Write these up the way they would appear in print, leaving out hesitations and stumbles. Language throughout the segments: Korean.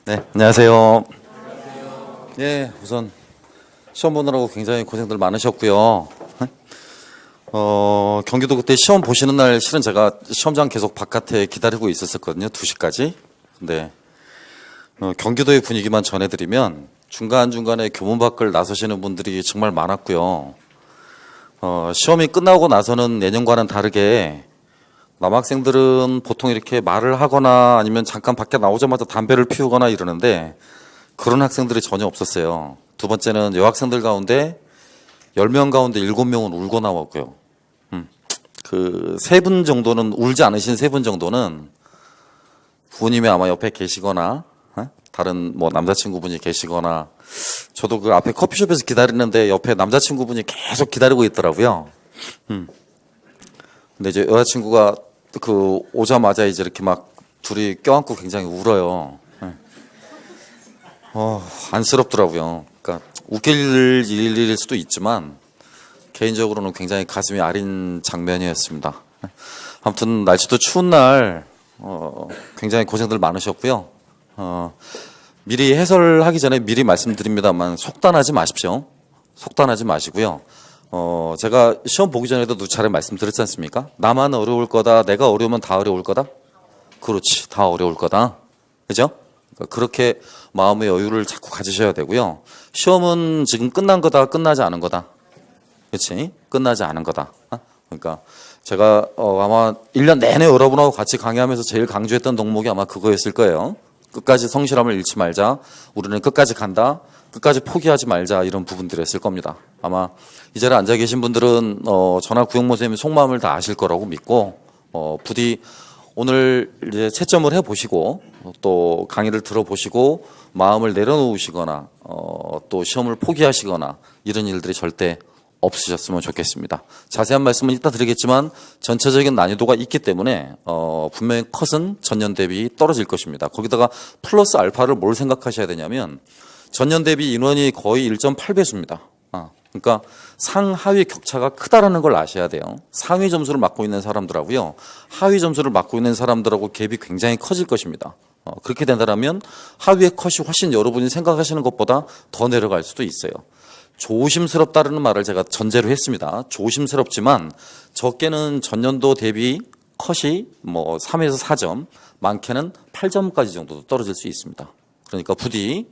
네, 안녕하세요. 예, 우선 시험 보느라고 굉장히 고생들 많으셨고요. 경기도 그때 시험 보시는 날 실은 제가 시험장 계속 바깥에 기다리고 있었었거든요. 2시까지. 근데 경기도의 분위기만 전해드리면 중간중간에 교문 밖을 나서시는 분들이 정말 많았고요. 시험이 끝나고 나서는 내년과는 다르게 남학생들은 보통 이렇게 말을 하거나 아니면 잠깐 밖에 나오자마자 담배를 피우거나 이러는데 그런 학생들이 전혀 없었어요. 두 번째는 여학생들 가운데 10명 가운데 7명은 울고 나왔고요. 그 3분 정도는 울지 않으신 3분 정도는 부모님이 아마 옆에 계시거나 다른 뭐 남자친구분이 계시거나 저도 그 앞에 커피숍에서 기다리는데 옆에 남자친구분이 계속 기다리고 있더라고요. 근데 이제 여자친구가 그 오자마자 이제 이렇게 막 둘이 껴안고 굉장히 울어요. 안쓰럽더라고요. 그러니까 웃길 일일 수도 있지만 개인적으로는 굉장히 가슴이 아린 장면이었습니다. 아무튼 날씨도 추운 날 굉장히 고생들 많으셨고요. 미리 해설하기 전에 미리 말씀드립니다만 속단하지 마십시오. 속단하지 마시고요. 제가 시험 보기 전에도 누차례 말씀드렸지 않습니까? 나만 어려울 거다. 내가 어려우면 다 어려울 거다. 그렇지. 다 어려울 거다. 그죠? 그렇게 마음의 여유를 자꾸 가지셔야 되고요. 시험은 지금 끝난 거다. 끝나지 않은 거다. 그렇지? 끝나지 않은 거다. 그러니까 제가 아마 1년 내내 여러분하고 같이 강의하면서 제일 강조했던 덕목이 아마 그거였을 거예요. 끝까지 성실함을 잃지 말자. 우리는 끝까지 간다. 끝까지 포기하지 말자. 이런 부분들이었을 겁니다. 아마 이 자리에 앉아 계신 분들은 저나 구영모 선생님의 속마음을 다 아실 거라고 믿고 부디 오늘 이제 채점을 해보시고 또 강의를 들어보시고 마음을 내려놓으시거나 또 시험을 포기하시거나 이런 일들이 절대 없으셨으면 좋겠습니다. 자세한 말씀은 이따 드리겠지만 전체적인 난이도가 있기 때문에 분명히 컷은 전년 대비 떨어질 것입니다. 거기다가 플러스 알파를 뭘 생각하셔야 되냐면 전년 대비 인원이 거의 1.8배수입니다. 그러니까 상하위 격차가 크다라는 걸 아셔야 돼요. 상위 점수를 맡고 있는 사람들하고요. 하위 점수를 맡고 있는 사람들하고 갭이 굉장히 커질 것입니다. 그렇게 된다면 하위의 컷이 훨씬 여러분이 생각하시는 것보다 더 내려갈 수도 있어요. 조심스럽다는 말을 제가 전제로 했습니다. 조심스럽지만 적게는 전년도 대비 컷이 뭐 3에서 4점, 많게는 8점까지 정도 떨어질 수 있습니다. 그러니까 부디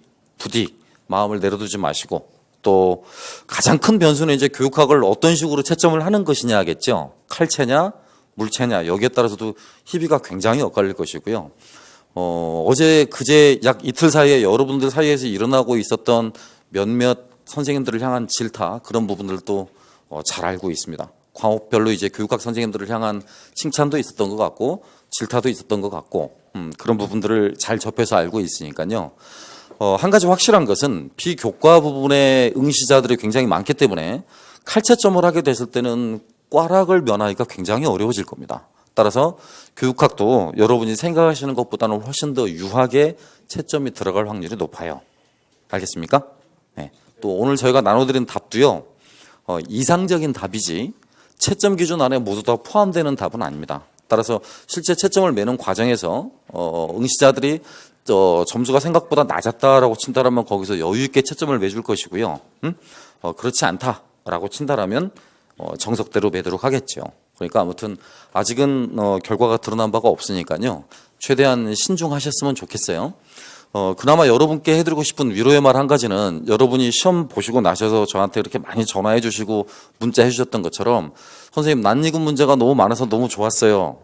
마음을 내려두지 마시고 또 가장 큰 변수는 이제 교육학을 어떤 식으로 채점을 하는 것이냐겠죠. 칼채냐, 물채냐 여기에 따라서도 희비가 굉장히 엇갈릴 것이고요. 어제 그제 약 이틀 사이에 여러분들 사이에서 일어나고 있었던 몇몇 선생님들을 향한 질타 그런 부분들도 잘 알고 있습니다. 과목별로 이제 교육학 선생님들을 향한 칭찬도 있었던 것 같고 질타도 있었던 것 같고 그런 부분들을 잘 접해서 알고 있으니까요. 한 가지 확실한 것은 비교과 부분의 응시자들이 굉장히 많기 때문에 칼채점을 하게 됐을 때는 꽈락을 면하기가 굉장히 어려워질 겁니다. 따라서 교육학도 여러분이 생각하시는 것보다는 훨씬 더 유하게 채점이 들어갈 확률이 높아요. 알겠습니까? 네. 또 오늘 저희가 나눠드린 답도요. 이상적인 답이지 채점 기준 안에 모두 다 포함되는 답은 아닙니다. 따라서 실제 채점을 매는 과정에서 응시자들이 점수가 생각보다 낮았다라고 친다라면 거기서 여유 있게 채점을 매줄 것이고요. 그렇지 않다라고 친다라면 정석대로 매도록 하겠죠. 그러니까 아무튼 아직은 결과가 드러난 바가 없으니까요. 최대한 신중하셨으면 좋겠어요. 그나마 여러분께 해드리고 싶은 위로의 말 한 가지는 여러분이 시험 보시고 나셔서 저한테 이렇게 많이 전화해 주시고 문자 해주셨던 것처럼 선생님 낯익은 문제가 너무 많아서 너무 좋았어요.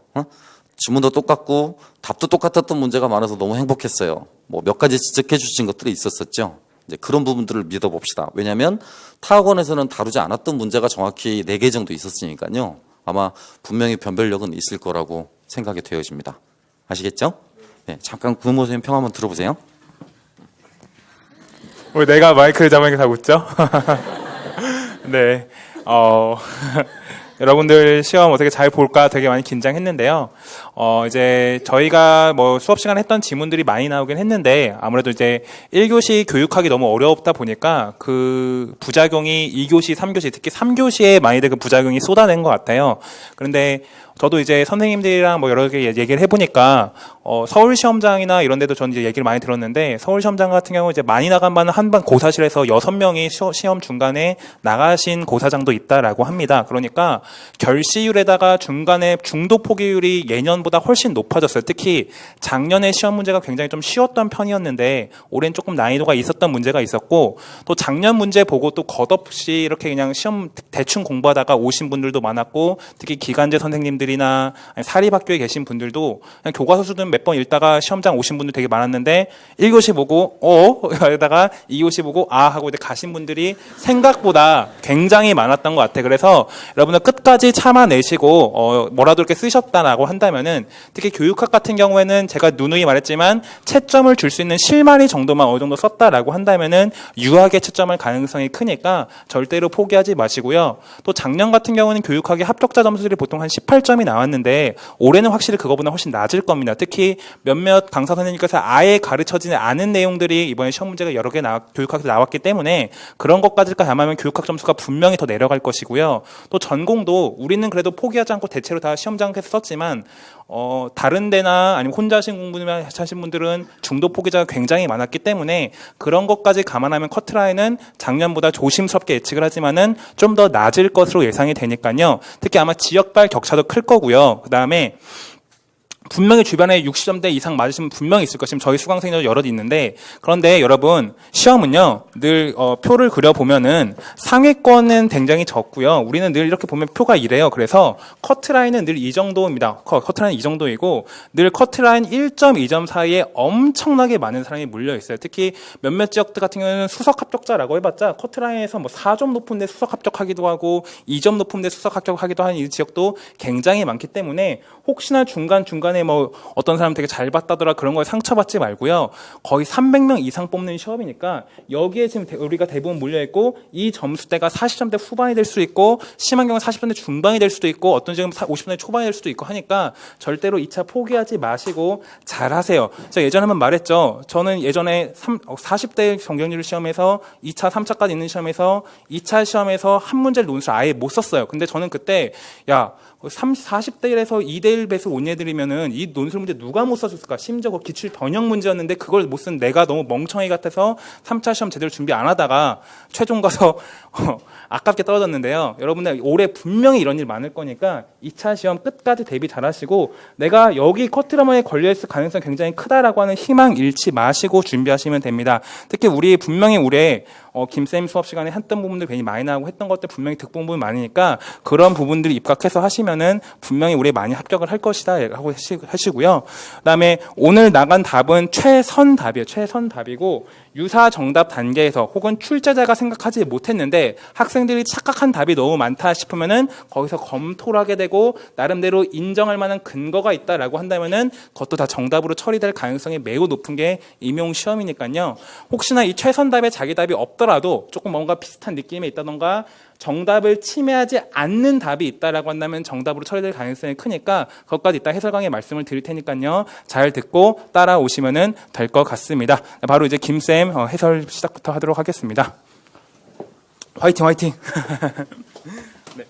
지문도 똑같고 답도 똑같았던 문제가 많아서 너무 행복했어요. 뭐 몇 가지 지적해 주신 것들이 있었었죠. 이제 그런 부분들을 믿어봅시다. 왜냐하면 타학원에서는 다루지 않았던 문제가 정확히 4개 정도 있었으니까요. 아마 분명히 변별력은 있을 거라고 생각이 되어집니다. 아시겠죠? 네, 잠깐 구영모 선생님 평 한번 들어보세요. 왜 내가 마이크를 잡으니까 다 웃죠? 네, 여러분들 시험 어떻게 잘 볼까 되게 많이 긴장했는데요. 이제 저희가 뭐 수업 시간에 했던 지문들이 많이 나오긴 했는데 아무래도 이제 1교시 교육하기 너무 어렵다 보니까 그 부작용이 2교시, 3교시, 특히 3교시에 많이들 그 부작용이 쏟아낸 것 같아요. 그런데 저도 이제 선생님들이랑 뭐 여러 개 얘기를 해보니까 서울 시험장이나 이런 데도 저는 이제 얘기를 많이 들었는데 서울 시험장 같은 경우 이제 많이 나간 반은 한 반 고사실에서 6명이 시험 중간에 나가신 고사장도 있다라고 합니다. 그러니까 결시율에다가 중간에 중도 포기율이 예년보다 훨씬 높아졌어요. 특히 작년에 시험 문제가 굉장히 좀 쉬웠던 편이었는데 올해는 조금 난이도가 있었던 문제가 있었고 또 작년 문제 보고 또 겉없이 이렇게 그냥 시험 대충 공부하다가 오신 분들도 많았고 특히 기간제 선생님들이나 사립학교에 계신 분들도 그냥 교과서 수준 몇 번 읽다가 시험장 오신 분들 되게 많았는데 1교시 보고 이러다가 2교시 보고 하고 이제 가신 분들이 생각보다 굉장히 많았던 것 같아요. 그래서 여러분들 끝까지 참아내시고 뭐라도 이렇게 쓰셨다라고 한다면은 특히 교육학 같은 경우에는 제가 누누이 말했지만 채점을 줄 수 있는 실마리 정도만 어느 정도 썼다라고 한다면은 유학에 채점할 가능성이 크니까 절대로 포기하지 마시고요. 또 작년 같은 경우는 교육학의 합격자 점수들이 보통 한 18점이 나왔는데 올해는 확실히 그거보다 훨씬 낮을 겁니다. 특히 몇몇 강사 선생님께서 아예 가르쳐지지 않은 내용들이 이번에 시험 문제가 여러 개 교육학에서 나왔기 때문에 그런 것까지 감안하면 교육학 점수가 분명히 더 내려갈 것이고요. 또 전공도 우리는 그래도 포기하지 않고 대체로 다 시험장에서 썼지만 다른 데나 아니면 혼자 하신 공부만 하신 분들은 중도 포기자가 굉장히 많았기 때문에 그런 것까지 감안하면 커트라인은 작년보다 조심스럽게 예측을 하지만은 좀 더 낮을 것으로 예상이 되니까요. 특히 아마 지역별 격차도 클 거고요. 그 다음에 분명히 주변에 60점대 이상 맞으시면 분명히 있을 것이면 저희 수강생도 여럿 있는데 그런데 여러분 시험은요 늘 표를 그려보면은 상위권은 굉장히 적고요. 우리는 늘 이렇게 보면 표가 이래요. 그래서 커트라인은 늘 이 정도입니다. 커트라인 이 정도이고 늘 커트라인 1.2점 사이에 엄청나게 많은 사람이 몰려있어요. 특히 몇몇 지역들 같은 경우는 수석 합격자라고 해봤자 커트라인에서 뭐 4점 높은데 수석 합격하기도 하고 2점 높은데 수석 합격하기도 하는 이 지역도 굉장히 많기 때문에 혹시나 중간에 뭐 어떤 사람 되게 잘 봤다더라 그런 거에 상처받지 말고요. 거의 300명 이상 뽑는 시험이니까 여기에 지금 우리가 대부분 몰려있고 이 점수대가 40점대 후반이 될 수 있고 심한 경우는 40점대 중반이 될 수도 있고 어떤 지금 50점대 초반이 될 수도 있고 하니까 절대로 2차 포기하지 마시고 잘하세요. 제가 예전에 한번 말했죠. 저는 예전에 40대 경쟁률 시험에서 2차, 3차까지 있는 시험에서 2차 시험에서 한 문제를 논술 아예 못 썼어요. 근데 저는 그때 40대 1에서 2대1 배수 온예드리면은 이 논술 문제 누가 못 썼을까? 심지어 그 기출 변형 문제였는데 그걸 못 쓴 내가 너무 멍청이 같아서 3차 시험 제대로 준비 안 하다가 최종 가서 아깝게 떨어졌는데요. 여러분들 올해 분명히 이런 일 많을 거니까 2차 시험 끝까지 대비 잘하시고 내가 여기 커트라인에 걸려있을 가능성이 굉장히 크다라고 하는 희망 잃지 마시고 준비하시면 됩니다. 특히 우리 분명히 올해 김쌤 수업 시간에 했던 부분들 괜히 많이 나오고 했던 것들 분명히 득본 부분 많으니까 그런 부분들 입각해서 하시면은 분명히 올해 많이 합격을 할 것이다 하고 하시고요. 그다음에 오늘 나간 답은 최선 답이에요. 최선 답이고 유사 정답 단계에서 혹은 출제자가 생각하지 못했는데 학생들이 착각한 답이 너무 많다 싶으면은 거기서 검토를 하게 되고 나름대로 인정할 만한 근거가 있다라고 한다면은 그것도 다 정답으로 처리될 가능성이 매우 높은 게 임용 시험이니까요. 혹시나 이 최선 답에 자기 답이 없더라도 조금 뭔가 비슷한 느낌이 있다던가 정답을 침해하지 않는 답이 있다라고 한다면 정답으로 처리될 가능성이 크니까 그것까지 이따 해설 강의 말씀을 드릴 테니까요. 잘 듣고 따라오시면 될 것 같습니다. 바로 이제 김쌤 해설 시작부터 하도록 하겠습니다. 화이팅 화이팅. 네.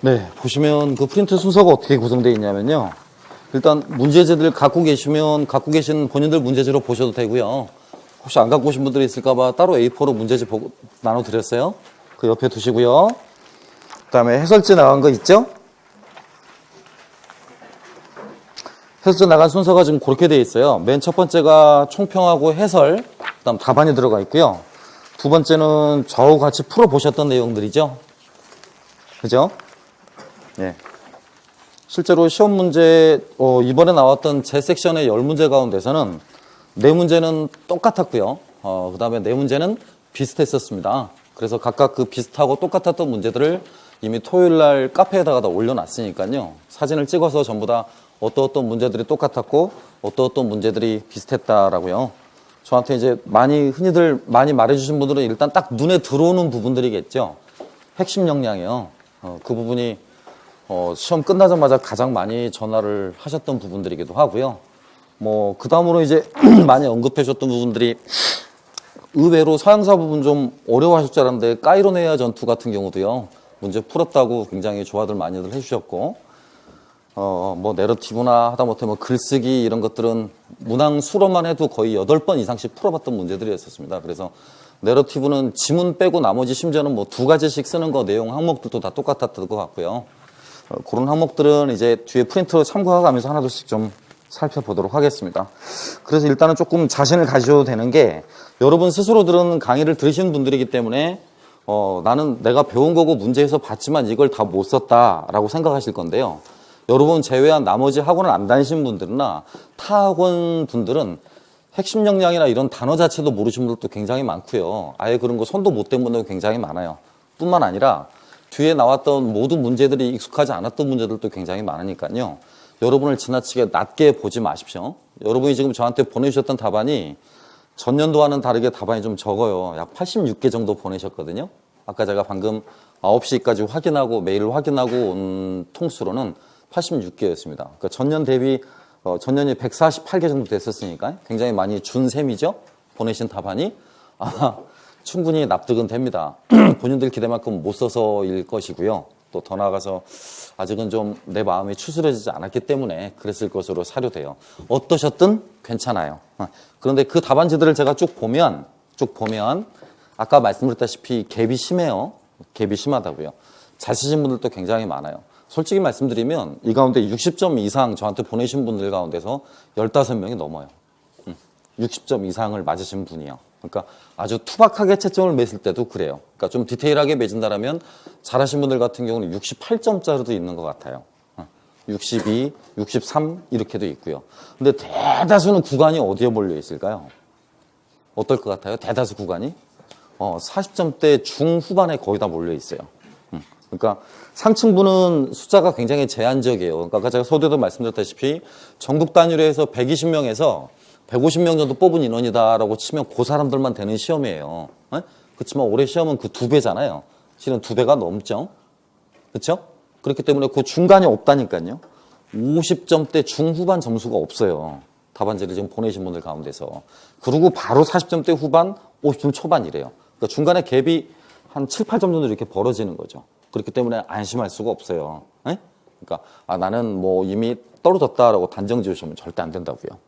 네, 보시면 그 프린트 순서가 어떻게 구성되어 있냐면요. 일단 문제지들 갖고 계시면 갖고 계신 본인들 문제지로 보셔도 되고요. 혹시 안 갖고 오신 분들이 있을까봐 따로 A4로 문제지 나눠드렸어요. 그 옆에 두시고요. 그 다음에 해설지 나간 거 있죠? 해설지 나간 순서가 지금 그렇게 되어 있어요. 맨 첫 번째가 총평하고 해설, 그 다음 답안이 들어가 있고요. 두 번째는 저하고 같이 풀어보셨던 내용들이죠. 그죠? 예. 실제로 시험 문제, 이번에 나왔던 제 섹션의 10문제 가운데서는 4문제는 똑같았고요. 그 다음에 4문제는 비슷했었습니다. 그래서 각각 그 비슷하고 똑같았던 문제들을 이미 토요일 날 카페에다가 다 올려놨으니까요. 사진을 찍어서 전부 다 어떤 문제들이 똑같았고 어떤 문제들이 비슷했다라고요. 저한테 이제 흔히들 많이 말해주신 분들은 일단 딱 눈에 들어오는 부분들이겠죠. 핵심 역량이요. 그 부분이 시험 끝나자마자 가장 많이 전화를 하셨던 부분들이기도 하고요. 뭐 그 다음으로 이제 많이 언급해 주셨던 부분들이 의외로 서양사 부분 좀 어려워하실 줄 알았는데 까이로네아 전투 같은 경우도요. 문제 풀었다고 굉장히 좋아들 많이들 해주셨고 뭐 내러티브나 하다못해 뭐 글쓰기 이런 것들은 문항 수로만 해도 거의 8번 이상씩 풀어봤던 문제들이었습니다. 그래서 내러티브는 지문 빼고 나머지 심지어는 뭐 2가지씩 쓰는 거 내용 항목들도 다 똑같았던 것 같고요. 그런 항목들은 이제 뒤에 프린트로 참고하면서 하나둘씩 좀 살펴보도록 하겠습니다. 그래서 일단은 조금 자신을 가지셔도 되는 게 여러분 스스로 들은 강의를 들으시는 분들이기 때문에 나는 내가 배운 거고 문제에서 봤지만 이걸 다 못 썼다라고 생각하실 건데요. 여러분 제외한 나머지 학원을 안 다니신 분들이나 타 학원 분들은 핵심 역량이나 이런 단어 자체도 모르시는 분들도 굉장히 많고요. 아예 그런 거 손도 못 댄 분들도 굉장히 많아요. 뿐만 아니라 뒤에 나왔던 모든 문제들이 익숙하지 않았던 문제들도 굉장히 많으니까요. 여러분을 지나치게 낮게 보지 마십시오. 여러분이 지금 저한테 보내주셨던 답안이 전년도와는 다르게 답안이 좀 적어요. 약 86개 정도 보내셨거든요. 아까 제가 방금 9시까지 확인하고 메일을 확인하고 온 통수로는 86개였습니다. 그러니까 전년 대비 전년이 148개 정도 됐었으니까 굉장히 많이 준 셈이죠. 보내신 답안이 아마 충분히 납득은 됩니다. 본인들 기대만큼 못 써서일 것이고요. 또 더 나아가서 아직은 좀 내 마음이 추스려지지 않았기 때문에 그랬을 것으로 사료돼요. 어떠셨든 괜찮아요. 그런데 그 답안지들을 제가 쭉 보면 아까 말씀드렸다시피 갭이 심해요. 갭이 심하다고요. 잘 쓰신 분들도 굉장히 많아요. 솔직히 말씀드리면 이 가운데 60점 이상 저한테 보내신 분들 가운데서 15명이 넘어요. 60점 이상을 맞으신 분이요. 그러니까 아주 투박하게 채점을 맺을 때도 그래요. 그러니까 좀 디테일하게 맺은다라면 잘하신 분들 같은 경우는 68점짜리도 있는 것 같아요. 62, 63 이렇게도 있고요. 근데 대다수는 구간이 어디에 몰려 있을까요? 어떨 것 같아요? 대다수 구간이 40점대 중후반에 거의 다 몰려 있어요. 그러니까 상층부는 숫자가 굉장히 제한적이에요. 그러니까 아까 제가 서두에도 말씀드렸다시피 전국 단위로 해서 120명에서 150명 정도 뽑은 인원이다라고 치면 그 사람들만 되는 시험이에요. 그렇지만 올해 시험은 그 2배잖아요. 실은 2배가 넘죠. 그렇죠? 그렇기 때문에 그 중간이 없다니까요. 50점대 중후반 점수가 없어요. 답안지를 지금 보내신 분들 가운데서. 그리고 바로 40점대 후반, 50점 초반이래요. 그러니까 중간에 갭이 한 7, 8점 정도 이렇게 벌어지는 거죠. 그렇기 때문에 안심할 수가 없어요. 그러니까 나는 뭐 이미 떨어졌다라고 단정 지으시면 절대 안 된다고요.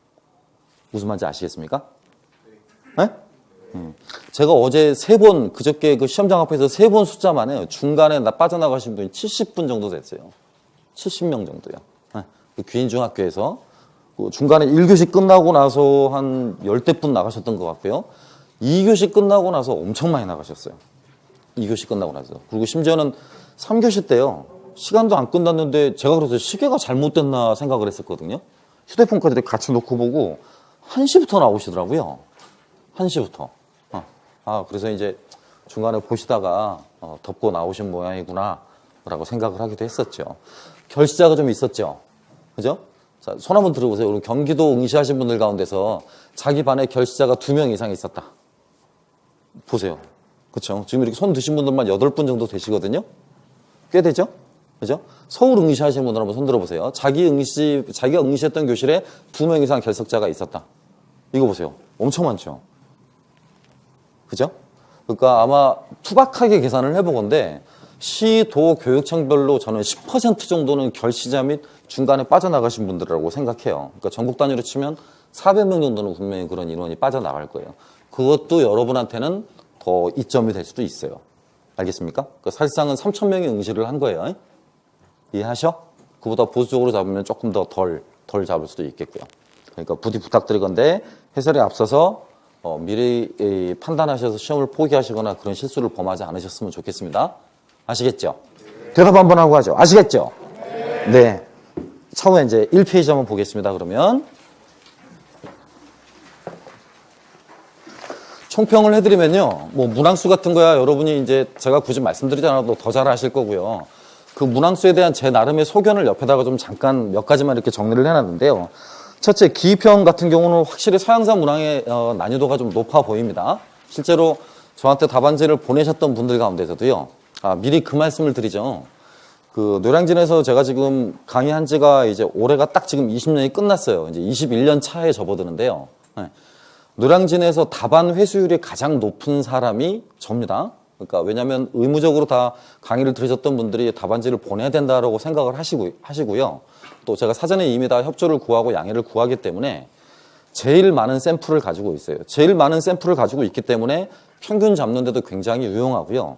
무슨 말인지 아시겠습니까? 네? 제가 어제 3번, 그저께 그 시험장 앞에서 3번 숫자만 해요. 중간에 빠져나가신 분이 70분 정도 됐어요. 70명 정도요. 그 귀인중학교에서 그 중간에 1교시 끝나고 나서 한 10대 분 나가셨던 것 같고요. 2교시 끝나고 나서 엄청 많이 나가셨어요. 2교시 끝나고 나서. 그리고 심지어는 3교시 때요. 시간도 안 끝났는데 제가 그래서 시계가 잘못됐나 생각을 했었거든요. 휴대폰까지 같이 놓고 보고 1시부터 나오시더라고요. 1시부터. 그래서 이제 중간에 보시다가 덮고 나오신 모양이구나 라고 생각을 하기도 했었죠. 결시자가 좀 있었죠. 그죠? 자, 손 한번 들어보세요. 우리 경기도 응시하신 분들 가운데서 자기 반에 결시자가 2명 이상 있었다. 보세요. 그렇죠? 지금 이렇게 손 드신 분들만 8분 정도 되시거든요. 꽤 되죠? 그죠? 서울 응시하시는 분들 한번 손 들어보세요. 자기가 응시했던 교실에 2명 이상 결석자가 있었다. 이거 보세요. 엄청 많죠? 그죠? 그러니까 아마 투박하게 계산을 해보건데 시, 도, 교육청별로 저는 10% 정도는 결시자 및 중간에 빠져나가신 분들이라고 생각해요. 그러니까 전국 단위로 치면 400명 정도는 분명히 그런 인원이 빠져나갈 거예요. 그것도 여러분한테는 더 이점이 될 수도 있어요. 알겠습니까? 그러니까 사실상은 3,000명이 응시를 한 거예요. 이해하셔? 그보다 보수적으로 잡으면 조금 더 덜 잡을 수도 있겠고요. 그러니까 부디 부탁드리건데 해설에 앞서서 미리 판단하셔서 시험을 포기하시거나 그런 실수를 범하지 않으셨으면 좋겠습니다. 아시겠죠? 대답 한번 하고 하죠. 아시겠죠? 네. 처음에 이제 1페이지 한번 보겠습니다. 그러면 총평을 해드리면요. 뭐 문항수 같은 거야 여러분이 이제 제가 굳이 말씀드리지 않아도 더 잘 아실 거고요. 그 문항수에 대한 제 나름의 소견을 옆에다가 좀 잠깐 몇 가지만 이렇게 정리를 해놨는데요. 첫째, 기입형 같은 경우는 확실히 서양사 문항의 난이도가 좀 높아 보입니다. 실제로 저한테 답안지를 보내셨던 분들 가운데서도요. 미리 그 말씀을 드리죠. 그 노량진에서 제가 지금 강의한 지가 이제 올해가 딱 지금 20년이 끝났어요. 이제 21년 차에 접어드는데요. 네. 노량진에서 답안 회수율이 가장 높은 사람이 접니다. 그러니까 왜냐하면 의무적으로 다 강의를 들으셨던 분들이 답안지를 보내야 된다라고 생각을 하시고요. 또 제가 사전에 이미 다 협조를 구하고 양해를 구하기 때문에 제일 많은 샘플을 가지고 있어요. 제일 많은 샘플을 가지고 있기 때문에 평균 잡는데도 굉장히 유용하고요.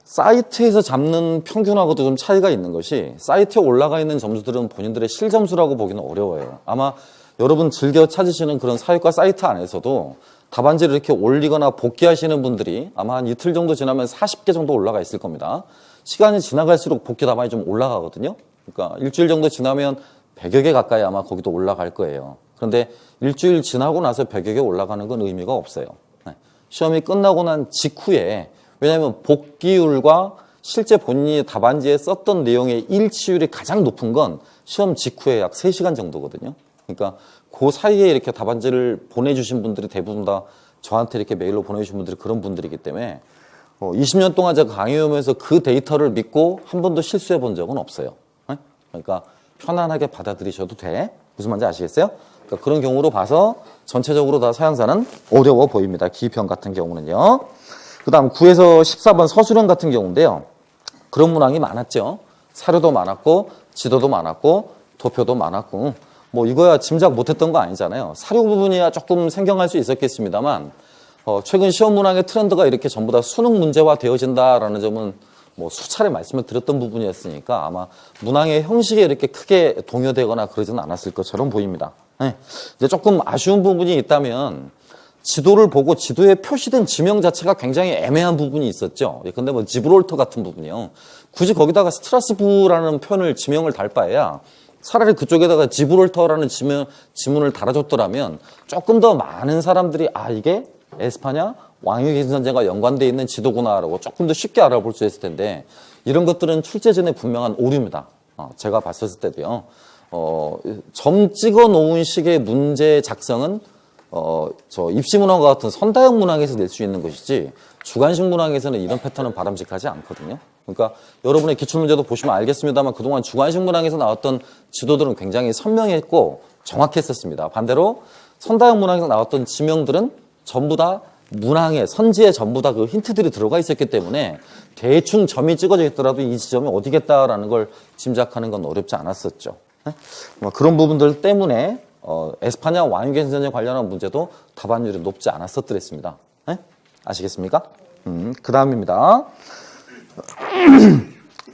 사이트에서 잡는 평균하고도 좀 차이가 있는 것이 사이트에 올라가 있는 점수들은 본인들의 실점수라고 보기는 어려워요. 아마 여러분 즐겨 찾으시는 그런 사회과 사이트 안에서도 답안지를 이렇게 올리거나 복귀하시는 분들이 아마 한 이틀 정도 지나면 40개 정도 올라가 있을 겁니다. 시간이 지나갈수록 복귀 답안이 좀 올라가거든요. 그러니까 일주일 정도 지나면 100여 개 가까이 아마 거기도 올라갈 거예요. 그런데 일주일 지나고 나서 100여 개 올라가는 건 의미가 없어요. 시험이 끝나고 난 직후에 왜냐하면 복귀율과 실제 본인이 답안지에 썼던 내용의 일치율이 가장 높은 건 시험 직후에 약 3시간 정도거든요. 그러니까 그 사이에 이렇게 답안지를 보내주신 분들이 대부분 다 저한테 이렇게 메일로 보내주신 분들이 그런 분들이기 때문에 20년 동안 제가 강의하면서 그 데이터를 믿고 한 번도 실수해 본 적은 없어요. 그러니까 편안하게 받아들이셔도 돼. 무슨 말인지 아시겠어요? 그러니까 그런 경우로 봐서 전체적으로 다 서양사는 어려워 보입니다. 기입형 같은 경우는요. 그 다음 9에서 14번 서술형 같은 경우인데요. 그런 문항이 많았죠. 사료도 많았고 지도도 많았고 도표도 많았고 뭐 이거야 짐작 못했던 거 아니잖아요. 사료 부분이야 조금 생경할 수 있었겠습니다만 최근 시험 문항의 트렌드가 이렇게 전부 다 수능 문제화 되어진다라는 점은 뭐 수차례 말씀을 드렸던 부분이었으니까 아마 문항의 형식에 이렇게 크게 동요되거나 그러지는 않았을 것처럼 보입니다. 네. 이제 조금 아쉬운 부분이 있다면 지도를 보고 지도에 표시된 지명 자체가 굉장히 애매한 부분이 있었죠. 근데 뭐 지브롤터 같은 부분이요. 굳이 거기다가 스트라스부라는 표현을 지명을 달 바에야 차라리 그쪽에다가 지브롤터라는 지문을 달아줬더라면 조금 더 많은 사람들이 이게 에스파냐 왕위계신 전쟁과 연관되어 있는 지도구나라고 조금 더 쉽게 알아볼 수 있을 텐데 이런 것들은 출제 전에 분명한 오류입니다. 제가 봤었을 때도요. 점 찍어 놓은 식의 문제 작성은 저 입시문항과 같은 선다형 문항에서 낼 수 있는 것이지 주관식 문항에서는 이런 패턴은 바람직하지 않거든요. 그러니까 여러분의 기출문제도 보시면 알겠습니다만 그동안 주관식 문항에서 나왔던 지도들은 굉장히 선명했고 정확했었습니다. 반대로 선다형 문항에서 나왔던 지명들은 전부 다 문항에 선지에 전부 다 그 힌트들이 들어가 있었기 때문에 대충 점이 찍어져 있더라도 이 지점이 어디겠다라는 걸 짐작하는 건 어렵지 않았었죠. 뭐 그런 부분들 때문에 에스파냐 왕위계신 전쟁 관련한 문제도 답안율이 높지 않았었더랬습니다. 네? 아시겠습니까? 그 다음입니다.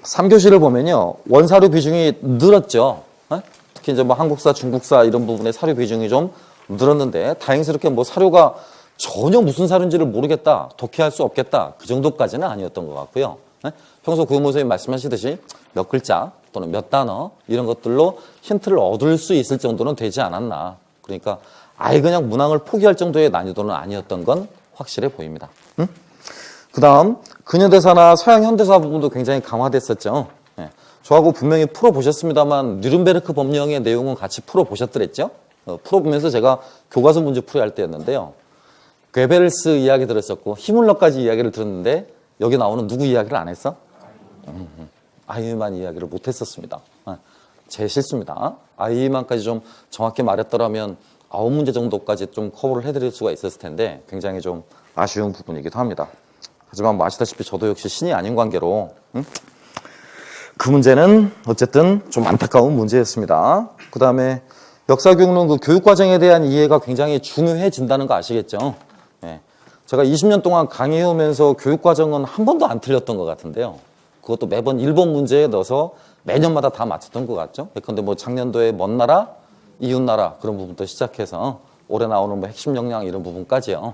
3교시를 보면요. 원사료 비중이 늘었죠. 네? 특히 이제 뭐 한국사, 중국사 이런 부분의 사료 비중이 좀 늘었는데 다행스럽게 뭐 사료가 전혀 무슨 사료인지를 모르겠다, 독해할 수 없겠다 그 정도까지는 아니었던 것 같고요. 네? 평소 구은모 선생님 말씀하시듯이 몇 글자 또는 몇 단어 이런 것들로 힌트를 얻을 수 있을 정도는 되지 않았나. 그러니까 아예 그냥 문항을 포기할 정도의 난이도는 아니었던 건 확실해 보입니다. 그 다음 근현대사나 서양 현대사 부분도 굉장히 강화됐었죠. 네. 저하고 분명히 풀어보셨습니다만 뉘른베르크 법령의 내용은 같이 풀어보셨더랬죠. 풀어보면서 제가 교과서 문제 풀이할 때였는데요. 괴벨스 이야기 들었었고 히물러까지 이야기를 들었는데 여기 나오는 누구 이야기를 안 했어? 아이유만 이야기를 못했었습니다. 제 실수입니다. 아이유만까지 좀 정확히 말했더라면 9문제 정도까지 좀 커버를 해드릴 수가 있었을 텐데 굉장히 좀 아쉬운 부분이기도 합니다. 하지만 뭐 아시다시피 저도 역시 신이 아닌 관계로 그 문제는 어쨌든 좀 안타까운 문제였습니다. 그 다음에 역사교육은 그 교육과정에 대한 이해가 굉장히 중요해진다는 거 아시겠죠? 네. 제가 20년 동안 강의해오면서 교육과정은 한 번도 안 틀렸던 것 같은데요. 그것도 매번 1번 문제에 넣어서 매년마다 다 맞췄던 것 같죠. 그런데 뭐 작년도에 먼 나라, 이웃 나라 그런 부분부터 시작해서 올해 나오는 뭐 핵심 역량 이런 부분까지요.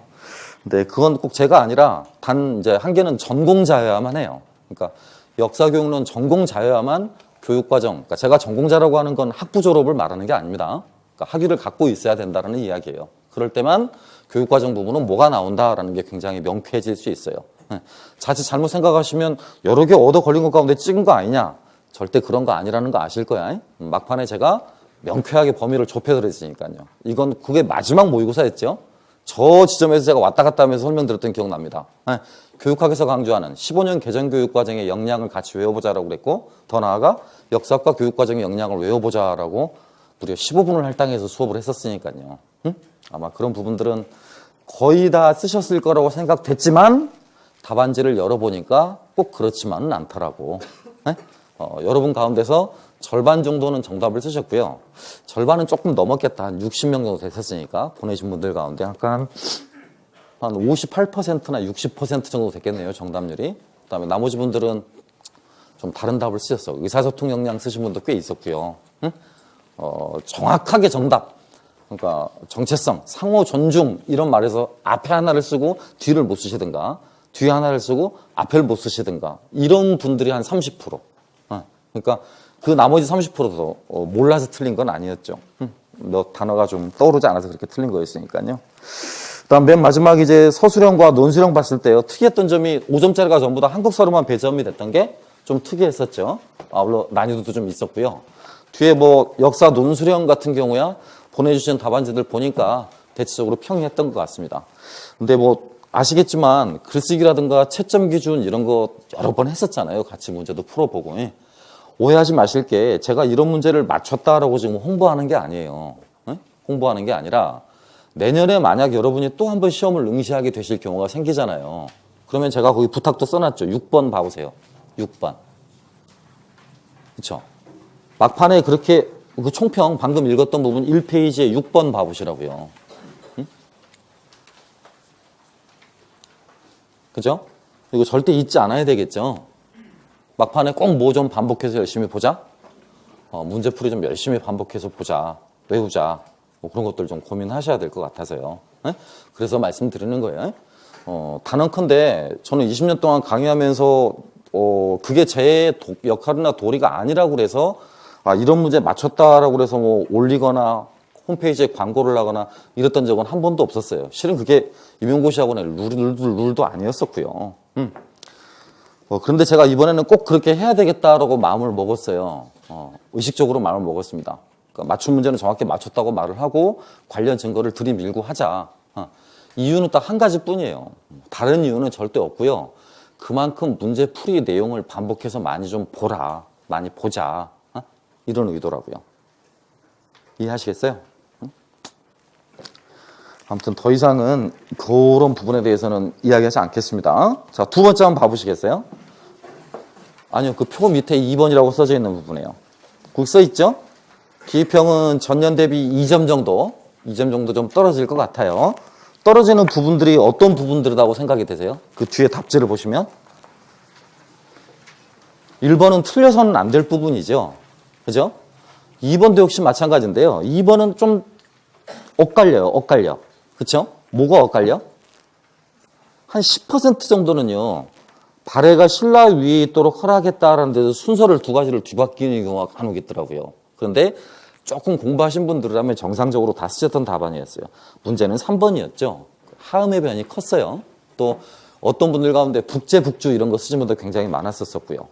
근데 그건 꼭 제가 아니라 단 이제 한계는 전공자여야만 해요. 그러니까 역사교육은 전공자여야만 교육과정, 그러니까 제가 전공자라고 하는 건 학부 졸업을 말하는 게 아닙니다. 그러니까 학위를 갖고 있어야 된다는 이야기예요. 그럴 때만 교육과정 부분은 뭐가 나온다라는 게 굉장히 명쾌해질 수 있어요. 자칫 잘못 생각하시면 여러 개 얻어 걸린 것 가운데 찍은 거 아니냐? 절대 그런 거 아니라는 거 아실 거야. 막판에 제가 명쾌하게 범위를 좁혀드렸으니까요. 이건 그게 마지막 모의고사였죠. 저 지점에서 제가 왔다 갔다 하면서 설명드렸던 기억납니다. 교육학에서 강조하는 15년 개정교육과정의 역량을 같이 외워보자라고 그랬고, 더 나아가 역사과 교육과정의 역량을 외워보자라고 무려 15분을 할당해서 수업을 했었으니까요. 아마 그런 부분들은 거의 다 쓰셨을 거라고 생각됐지만 답안지를 열어보니까 꼭 그렇지만은 않더라고. 여러분 가운데서 절반 정도는 정답을 쓰셨고요. 절반은 조금 넘었겠다. 한 60명 정도 됐었으니까 보내신 분들 가운데 약간 한 58%나 60% 정도 됐겠네요. 정답률이. 그다음에 나머지 분들은 좀 다른 답을 쓰셨어. 의사소통 역량 쓰신 분도 꽤 있었고요. 정확하게 정답. 그러니까 정체성, 상호 존중 이런 말에서 앞에 하나를 쓰고 뒤를 못 쓰시든가, 뒤에 하나를 쓰고 앞을 못 쓰시든가 이런 분들이 한 30%. 그러니까 그 나머지 30%도 몰라서 틀린 건 아니었죠. 몇 단어가 좀 떠오르지 않아서 그렇게 틀린 거였으니까요. 그다음 맨 마지막 이제 서술형과 논술형 봤을 때요. 특이했던 점이 5점짜리가 전부 다 한국사로만 배점이 됐던 게 좀 특이했었죠. 물론 난이도도 좀 있었고요. 뒤에 뭐 역사 논술형 같은 경우야 보내주신 답안지들 보니까 대체적으로 평이했던 것 같습니다. 근데 뭐 아시겠지만 글쓰기라든가 채점 기준 이런 거 여러 번 했었잖아요. 같이 문제도 풀어보고. 오해하지 마실 게 제가 이런 문제를 맞췄다라고 지금 홍보하는 게 아니에요. 홍보하는 게 아니라 내년에 만약 여러분이 또 한 번 시험을 응시하게 되실 경우가 생기잖아요. 그러면 제가 거기 부탁도 써놨죠. 6번 봐보세요. 6번. 그렇죠? 막판에 그렇게 그 총평 방금 읽었던 부분 1페이지에 6번 봐보시라고요. 그죠? 이거 절대 잊지 않아야 되겠죠? 막판에 꼭 뭐 좀 반복해서 열심히 보자. 문제풀이 좀 열심히 반복해서 보자. 외우자. 뭐 그런 것들 좀 고민하셔야 될 것 같아서요. 그래서 말씀드리는 거예요. 단언컨대 저는 20년 동안 강의하면서 그게 제 역할이나 도리가 아니라고 그래서 이런 문제 맞췄다라고 그래서 뭐 올리거나 홈페이지에 광고를 하거나 이랬던 적은 한 번도 없었어요. 실은 그게 임용고시학원의 룰도 아니었었고요. 그런데 제가 이번에는 꼭 그렇게 해야 되겠다라고 마음을 먹었어요. 의식적으로 마음을 먹었습니다. 그러니까 맞춘 문제는 정확히 맞췄다고 말을 하고 관련 증거를 들이밀고 하자. 이유는 딱 한 가지뿐이에요. 다른 이유는 절대 없고요. 그만큼 문제풀이 내용을 반복해서 많이 좀 보라. 많이 보자. 이런 의도라고요. 이해하시겠어요? 아무튼 더 이상은 그런 부분에 대해서는 이야기하지 않겠습니다. 자, 두 번째 한번 봐보시겠어요? 아니요, 그 표 밑에 2번이라고 써져 있는 부분이에요. 거기 써 있죠? 기입형은 전년 대비 2점 정도 좀 떨어질 것 같아요. 떨어지는 부분들이 어떤 부분들이라고 생각이 되세요? 그 뒤에 답지를 보시면 1번은 틀려서는 안 될 부분이죠. 그죠? 2번도 역시 마찬가지인데요. 2번은 좀 엇갈려. 그쵸? 뭐가 엇갈려? 한 10% 정도는요, 발해가 신라 위에 있도록 허락했다라는 데서 순서를 두 가지를 뒤바뀌는 경우가 간혹 있더라고요. 그런데 조금 공부하신 분들이라면 정상적으로 다 쓰셨던 답안이었어요. 문제는 3번이었죠. 하음의 변이 컸어요. 또 어떤 분들 가운데 북제, 북주 이런 거 쓰신 분들 굉장히 많았었고요.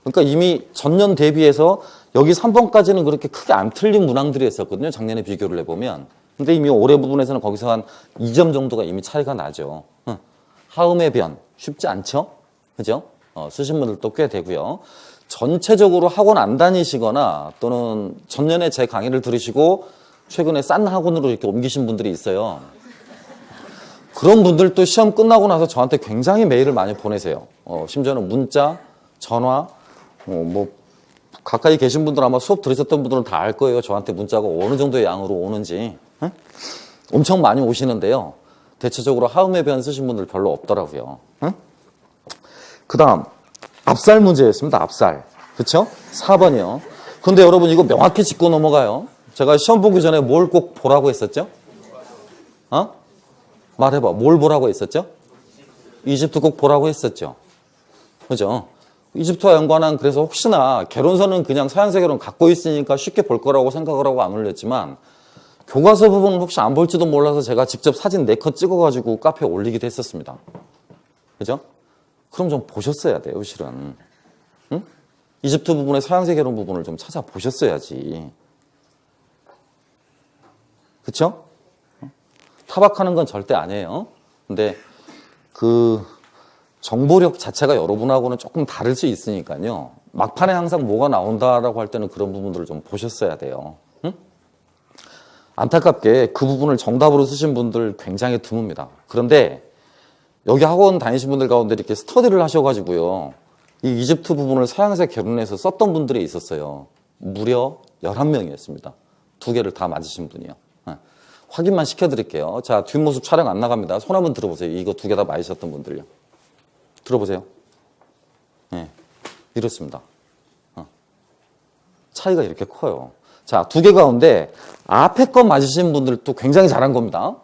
그러니까 이미 전년 대비해서 여기 3번까지는 그렇게 크게 안 틀린 문항들이 있었거든요. 작년에 비교를 해보면. 근데 이미 올해 부분에서는 거기서 한 2점 정도가 이미 차이가 나죠. 하음의 변 쉽지 않죠? 그죠? 쓰신 분들도 꽤 되고요. 전체적으로 학원 안 다니시거나 또는 전년에 제 강의를 들으시고 최근에 싼 학원으로 이렇게 옮기신 분들이 있어요. 그런 분들도 시험 끝나고 나서 저한테 굉장히 메일을 많이 보내세요. 심지어는 문자, 전화, 뭐 가까이 계신 분들 아마 수업 들으셨던 분들은 다 알 거예요. 저한테 문자가 어느 정도의 양으로 오는지. 엄청 많이 오시는데요. 대체적으로 하음의 변 쓰신 분들 별로 없더라고요. 그 다음 압살 문제였습니다. 압살. 그쵸? 4번이요. 근데 여러분 이거 명확히 짚고 넘어가요. 제가 시험 보기 전에 뭘 꼭 보라고 했었죠? 말해봐. 뭘 보라고 했었죠? 이집트 꼭 보라고 했었죠. 그죠? 이집트와 연관한, 그래서 혹시나 개론서는 그냥 서양세계론 갖고 있으니까 쉽게 볼 거라고 생각을 하고 안 올렸지만 교과서 부분은 혹시 안 볼지도 몰라서 제가 직접 사진 4컷 찍어가지고 카페에 올리기도 했었습니다. 그죠? 그럼 좀 보셨어야 돼요, 실은. 응? 이집트 부분의 서양세 결혼 부분을 좀 찾아보셨어야지. 그쵸? 타박하는 건 절대 아니에요. 근데 그 정보력 자체가 여러분하고는 조금 다를 수 있으니까요. 막판에 항상 뭐가 나온다라고 할 때는 그런 부분들을 좀 보셨어야 돼요. 응? 안타깝게 그 부분을 정답으로 쓰신 분들 굉장히 드뭅니다. 그런데 여기 학원 다니신 분들 가운데 이렇게 스터디를 하셔가지고요. 이 이집트 부분을 서양세 결혼해서 썼던 분들이 있었어요. 무려 11명이었습니다. 2개를 다 맞으신 분이요. 확인만 시켜드릴게요. 자, 뒷모습 촬영 안 나갑니다. 손 한번 들어보세요. 이거 2개 다 맞으셨던 분들요. 들어보세요. 네, 이렇습니다. 차이가 이렇게 커요. 자, 2개 가운데 앞에 거 맞으신 분들도 굉장히 잘한 겁니다.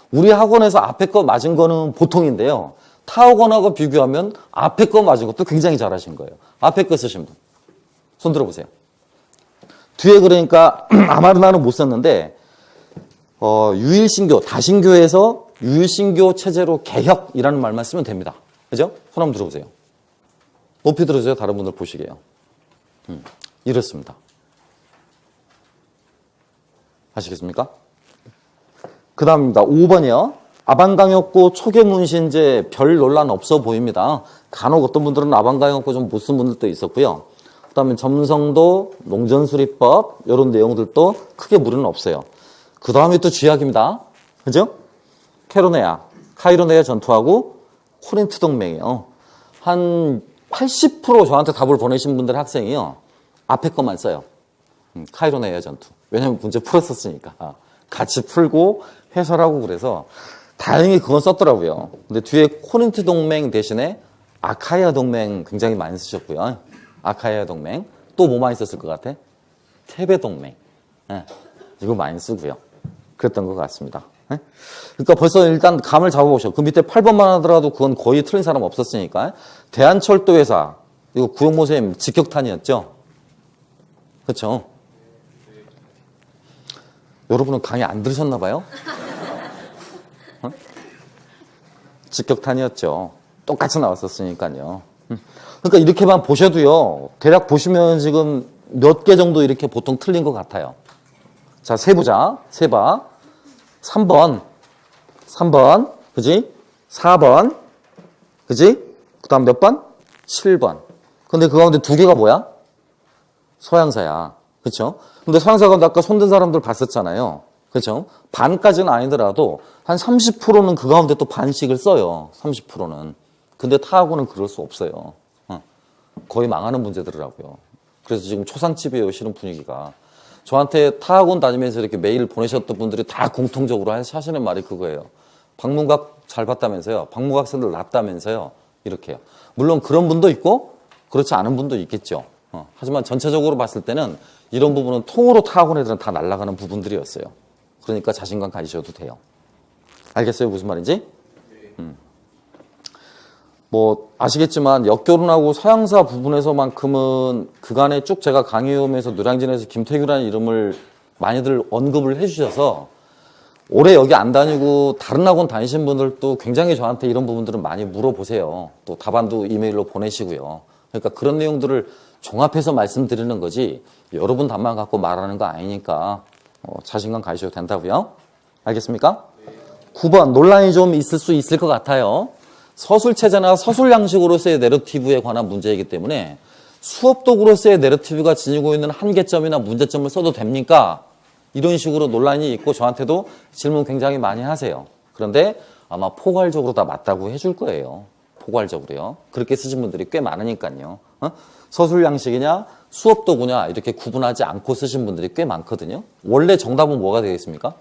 우리 학원에서 앞에 거 맞은 거는 보통인데요. 타 학원하고 비교하면 앞에 거 맞은 것도 굉장히 잘하신 거예요. 앞에 거 쓰신 분. 손 들어보세요. 뒤에 그러니까 아마르나는 못 썼는데 유일신교, 다신교에서 유일신교 체제로 개혁이라는 말만 쓰면 됩니다. 그죠? 손 한번 들어보세요. 높이 들어주세요. 다른 분들 보시게요. 이렇습니다. 아시겠습니까? 그 다음입니다. 5번이요. 아반강역고 초계문신제 별 논란 없어 보입니다. 간혹 어떤 분들은 아반강역고 좀 못 쓴 분들도 있었고요. 그 다음에 점성도, 농전수리법 이런 내용들도 크게 무리는 없어요. 그 다음에 또 쥐약입니다. 그죠? 케로네아, 카이로네아 전투하고 코린트 동맹이요. 한 80% 저한테 답을 보내신 분들 학생이요. 앞에 것만 써요. 카이로네아 전투. 왜냐면 문제 풀었었으니까. 같이 풀고 해설하고 그래서 다행히 그건 썼더라고요. 근데 뒤에 코린트 동맹 대신에 아카이아 동맹 굉장히 많이 쓰셨고요. 아카이아 동맹. 또 뭐 많이 썼을 것 같아? 테베 동맹. 이거 많이 쓰고요. 그랬던 것 같습니다. 그러니까 벌써 일단 감을 잡아보셔. 그 밑에 8번만 하더라도 그건 거의 틀린 사람 없었으니까. 대한철도회사. 이거 구용모 선생님 직격탄이었죠? 그렇죠? 여러분은 강의 안 들으셨나 봐요? 직격탄이었죠. 똑같이 나왔었으니까요. 그러니까 이렇게만 보셔도요. 대략 보시면 지금 몇 개 정도 이렇게 보통 틀린 것 같아요. 자, 세보자. 세봐. 3번. 그지? 4번. 그지? 그 다음 몇 번? 7번. 근데 그 가운데 2개가 뭐야? 서양사야. 그쵸? 근데 서양사 가운데 아까 손든 사람들 봤었잖아요. 그쵸? 반까지는 아니더라도 한 30%는 그 가운데 또 반씩을 써요. 30%는. 근데 타하고는 그럴 수 없어요. 거의 망하는 문제들이라고요. 그래서 지금 초상집이에요. 실은 분위기가. 저한테 타학원 다니면서 이렇게 메일 보내셨던 분들이 다 공통적으로 하시는 말이 그거예요. 박문각 잘 봤다면서요. 박문각생들 낫다면서요. 이렇게요. 물론 그런 분도 있고 그렇지 않은 분도 있겠죠. 하지만 전체적으로 봤을 때는 이런 부분은 통으로 타학원 애들은 다 날아가는 부분들이었어요. 그러니까 자신감 가지셔도 돼요. 알겠어요? 무슨 말인지? 뭐 아시겠지만 역결혼하고 서양사 부분에서만큼은 그간에 쭉 제가 강의홈에서 노량진에서 김태규라는 이름을 많이들 언급을 해주셔서 올해 여기 안 다니고 다른 학원 다니신 분들도 굉장히 저한테 이런 부분들은 많이 물어보세요. 또 답안도 이메일로 보내시고요. 그러니까 그런 내용들을 종합해서 말씀드리는 거지 여러분 답만 갖고 말하는 거 아니니까 자신감 가지셔도 된다고요. 알겠습니까? 9번 논란이 좀 있을 수 있을 것 같아요. 서술체제나 서술 양식으로서의 내러티브에 관한 문제이기 때문에 수업 도구로서의 내러티브가 지니고 있는 한계점이나 문제점을 써도 됩니까? 이런 식으로 논란이 있고 저한테도 질문 굉장히 많이 하세요. 그런데 아마 포괄적으로 다 맞다고 해줄 거예요. 포괄적으로요. 그렇게 쓰신 분들이 꽤 많으니까요. 서술 양식이냐 수업 도구냐 이렇게 구분하지 않고 쓰신 분들이 꽤 많거든요. 원래 정답은 뭐가 되겠습니까?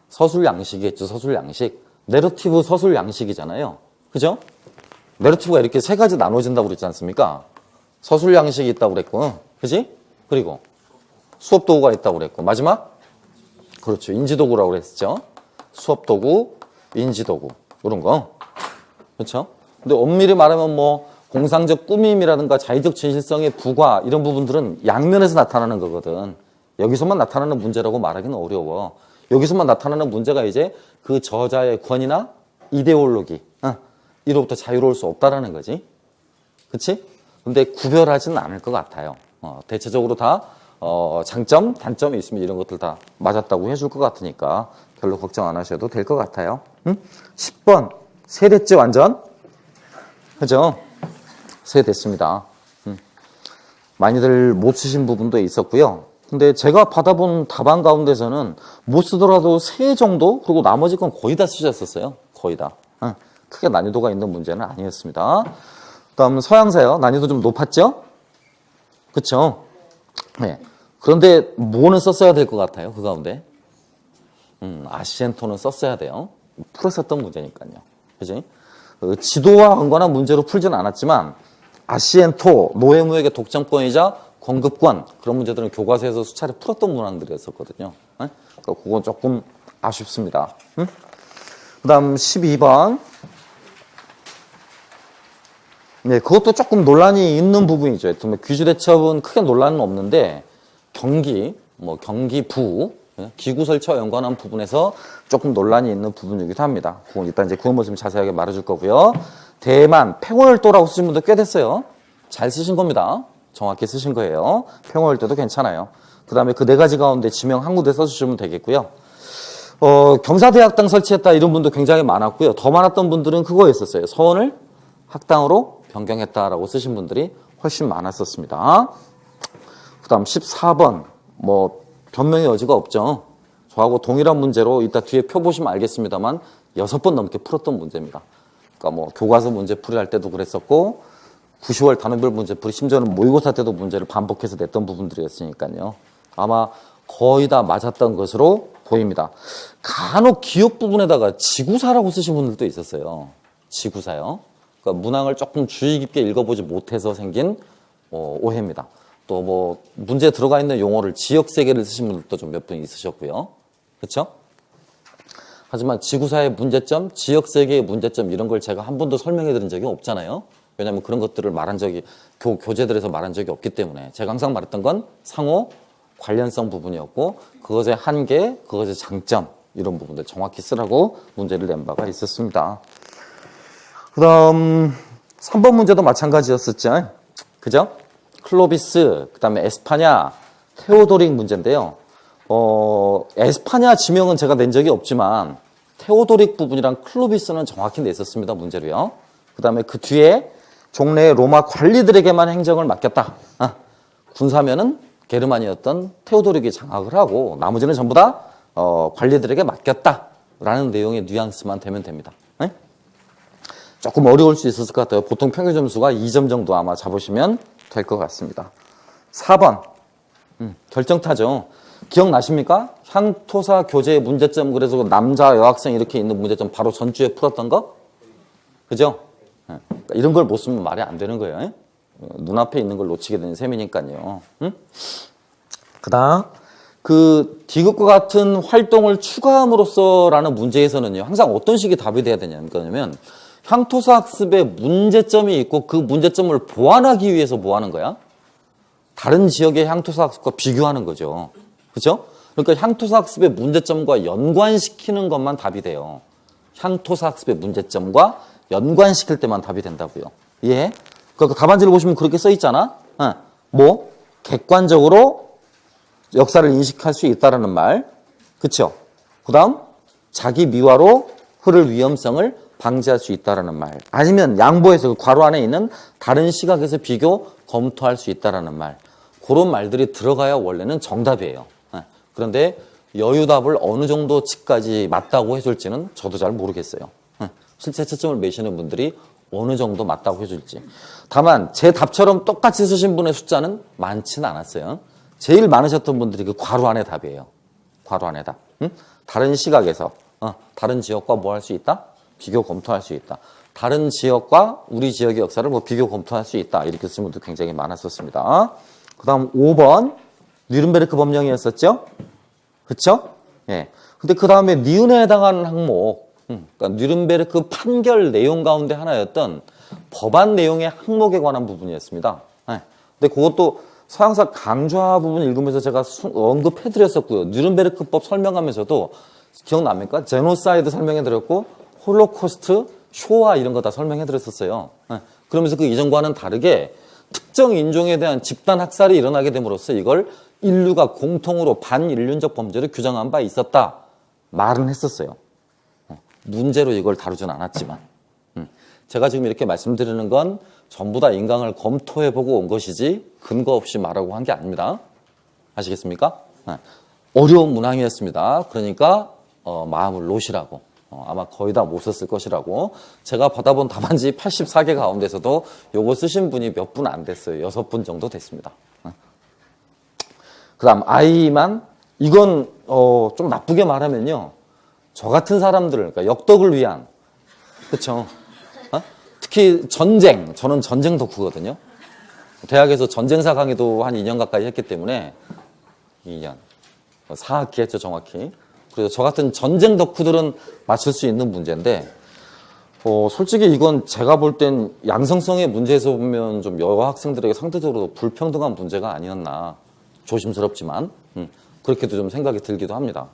서술 양식이겠죠. 서술 양식. 내러티브 서술 양식이잖아요. 그죠? 내러티브가 이렇게 3가지 나눠진다고 그랬지 않습니까? 서술 양식이 있다고 그랬고, 그지? 그리고 수업 도구가 있다고 그랬고, 마지막? 그렇죠. 인지도구라고 그랬죠. 수업 도구, 인지도구. 이런 거. 그렇죠? 근데 엄밀히 말하면 뭐, 공상적 꾸밈이라든가 자의적 진실성의 부과, 이런 부분들은 양면에서 나타나는 거거든. 여기서만 나타나는 문제라고 말하기는 어려워. 여기서만 나타나는 문제가 이제 그 저자의 권위나 이데올로기, 이로부터 자유로울 수 없다라는 거지. 그치? 근데 구별하지는 않을 것 같아요. 대체적으로 다 장점, 단점이 있으면 이런 것들 다 맞았다고 해줄 것 같으니까 별로 걱정 안 하셔도 될 것 같아요. 10번 세됐지 완전? 그죠? 세됐습니다. 많이들 못 쓰신 부분도 있었고요. 근데 제가 받아본 답안 가운데서는 못 쓰더라도 3 정도, 그리고 나머지 건 거의 다 쓰셨었어요. 거의 다. 크게 난이도가 있는 문제는 아니었습니다. 다음 서양사요. 난이도 좀 높았죠? 그쵸? 네. 그런데 뭐는 썼어야 될 것 같아요? 그 가운데. 아시엔토는 썼어야 돼요. 풀었었던 문제니까요. 그지? 지도와 연관한 문제로 풀지는 않았지만 아시엔토, 노예무역의 독점권이자 공급권, 그런 문제들은 교과서에서 수차례 풀었던 문항들이었었거든요. 그러니까 그건 조금 아쉽습니다. 그 다음 12번. 네, 그것도 조금 논란이 있는 부분이죠. 귀주대첩은 크게 논란은 없는데 경기부, 기구 설치와 연관한 부분에서 조금 논란이 있는 부분이기도 합니다. 그건 일단 이제 구원 모습 자세하게 말해줄 거고요. 대만, 팽월도라고 쓰신 분도 꽤 됐어요. 잘 쓰신 겁니다. 정확히 쓰신 거예요. 평월도도 괜찮아요. 그 다음에 그 4가지 가운데 지명 한 군데 써주시면 되겠고요. 경사대학당 설치했다 이런 분도 굉장히 많았고요. 더 많았던 분들은 그거였었어요. 서원을 학당으로 변경했다라고 쓰신 분들이 훨씬 많았었습니다. 그 다음 14번 변명의 여지가 없죠. 저하고 동일한 문제로 이따 뒤에 표 보시면 알겠습니다만 6번 넘게 풀었던 문제입니다. 그러니까 교과서 문제풀이 할 때도 그랬었고 9, 10월 단원별 문제풀이, 심지어는 모의고사 때도 문제를 반복해서 냈던 부분들이었으니까요. 아마 거의 다 맞았던 것으로 보입니다. 간혹 기억 부분에다가 지구사라고 쓰신 분들도 있었어요. 지구사요. 그러니까 문항을 조금 주의 깊게 읽어보지 못해서 생긴 오해입니다. 또 문제에 들어가 있는 용어를 지역세계를 쓰신 분들도 좀 몇 분 있으셨고요. 그렇죠? 하지만 지구사의 문제점, 지역세계의 문제점 이런 걸 제가 한 번도 설명해 드린 적이 없잖아요. 왜냐하면 그런 것들을 말한 적이 교재들에서 말한 적이 없기 때문에 제가 항상 말했던 건 상호 관련성 부분이었고 그것의 한계, 그것의 장점 이런 부분들 정확히 쓰라고 문제를 낸 바가 있었습니다. 그 다음 3번 문제도 마찬가지였었죠. 그죠? 클로비스, 그 다음에 에스파냐, 테오도릭 문제인데요. 에스파냐 지명은 제가 낸 적이 없지만 테오도릭 부분이랑 클로비스는 정확히 냈었습니다. 문제로요. 그 다음에 그 뒤에 종래의 로마 관리들에게만 행정을 맡겼다. 군사면은 게르만이었던 테오도릭이 장악을 하고 나머지는 전부 다 관리들에게 맡겼다라는 내용의 뉘앙스만 되면 됩니다. 네? 조금 어려울 수 있었을 것 같아요. 보통 평균 점수가 2점 정도 아마 잡으시면 될 것 같습니다. 4번 결정타죠. 기억나십니까? 향토사 교재의 문제점, 그래서 남자 여학생 이렇게 있는 문제점 바로 전주에 풀었던 거? 그죠? 이런 걸 못 쓰면 말이 안 되는 거예요. 눈앞에 있는 걸 놓치게 되는 셈이니까요. 그 다음, 디귿과 같은 활동을 추가함으로써라는 문제에서는요, 항상 어떤 식의 답이 돼야 되냐면, 향토사 학습에 문제점이 있고 그 문제점을 보완하기 위해서 뭐 하는 거야? 다른 지역의 향토사 학습과 비교하는 거죠. 그죠? 그러니까 향토사 학습의 문제점과 연관시키는 것만 답이 돼요. 향토사 학습의 문제점과 연관시킬 때만 답이 된다고요. 예? 그러니까 답안지를 보시면 그렇게 써 있잖아. 객관적으로 역사를 인식할 수 있다라는 말. 그쵸? 그 다음, 자기 미화로 흐를 위험성을 방지할 수 있다라는 말. 아니면 양보해서 그 괄호 안에 있는 다른 시각에서 비교, 검토할 수 있다라는 말. 그런 말들이 들어가야 원래는 정답이에요. 그런데 여유답을 어느 정도치까지 맞다고 해줄지는 저도 잘 모르겠어요. 실제 채점을 매시는 분들이 어느 정도 맞다고 해줄지. 다만 제 답처럼 똑같이 쓰신 분의 숫자는 많지는 않았어요. 제일 많으셨던 분들이 그 괄호 안의 답이에요. 괄호 안의 답. 다른 시각에서 다른 지역과 뭐 할 수 있다? 비교 검토할 수 있다. 다른 지역과 우리 지역의 역사를 비교 검토할 수 있다. 이렇게 쓰신 분도 굉장히 많았었습니다. 그 다음 5번 뉘른베르크 법령이었었죠? 그쵸? 예. 근데 그 다음에 니은에 해당하는 항목, 그러니까 뉘른베르크 판결 내용 가운데 하나였던 법안 내용의 항목에 관한 부분이었습니다. 예. 근데 그것도 서양사 강좌 부분 읽으면서 제가 언급해드렸었고요. 뉴른베르크법 설명하면서도 기억납니까? 제노사이드 설명해드렸고 홀로코스트, 쇼와 이런 거 다 설명해드렸었어요. 그러면서 그 이전과는 다르게 특정 인종에 대한 집단 학살이 일어나게 됨으로써 이걸 인류가 공통으로 반인륜적 범죄를 규정한 바 있었다 말은 했었어요. 문제로 이걸 다루진 않았지만 제가 지금 이렇게 말씀드리는 건 전부 다 인강을 검토해보고 온 것이지 근거 없이 말하고 한 게 아닙니다. 아시겠습니까? 어려운 문항이었습니다. 그러니까 마음을 놓으시라고. 아마 거의 다 못 썼을 것이라고. 제가 받아본 답안지 84개 가운데서도 요거 쓰신 분이 몇 분 안 됐어요. 6분 정도 됐습니다. 그 다음 아이만 이건 좀 나쁘게 말하면요. 저 같은 사람들, 그러니까 역덕을 위한, 그렇죠? 특히 전쟁, 저는 전쟁 덕후거든요. 대학에서 전쟁사 강의도 한 2년 가까이 했기 때문에 2년, 4학기 했죠 정확히. 그래서 저 같은 전쟁 덕후들은 맞출 수 있는 문제인데 솔직히 이건 제가 볼 땐 양성성의 문제에서 보면 좀 여학생들에게 상대적으로 불평등한 문제가 아니었나. 조심스럽지만 그렇게도 좀 생각이 들기도 합니다.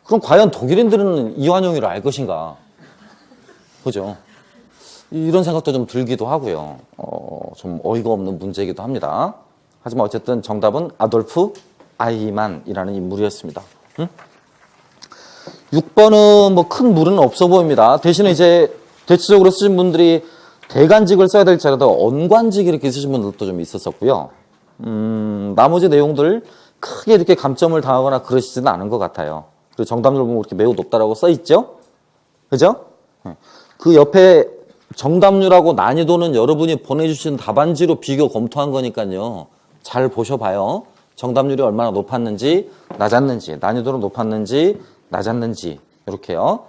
그럼 과연 독일인들은 이완용이를 알 것인가? 그죠? 이런 생각도 좀 들기도 하고요. 좀 어이가 없는 문제이기도 합니다. 하지만 어쨌든 정답은 아돌프 아이만이라는 인물이었습니다. 6번은 뭐 큰 무리는 없어 보입니다. 대신에 이제 대체적으로 쓰신 분들이 대간직을 써야 될지라도 언관직 이렇게 쓰신 분들도 좀 있었었고요. 나머지 내용들 크게 이렇게 감점을 당하거나 그러시지는 않은 것 같아요. 그리고 정답률 보면 이렇게 매우 높다라고 써 있죠? 그죠? 그 옆에 정답률하고 난이도는 여러분이 보내주신 답안지로 비교 검토한 거니까요. 잘 보셔봐요. 정답률이 얼마나 높았는지, 낮았는지, 난이도는 높았는지, 낮았는지, 이렇게요.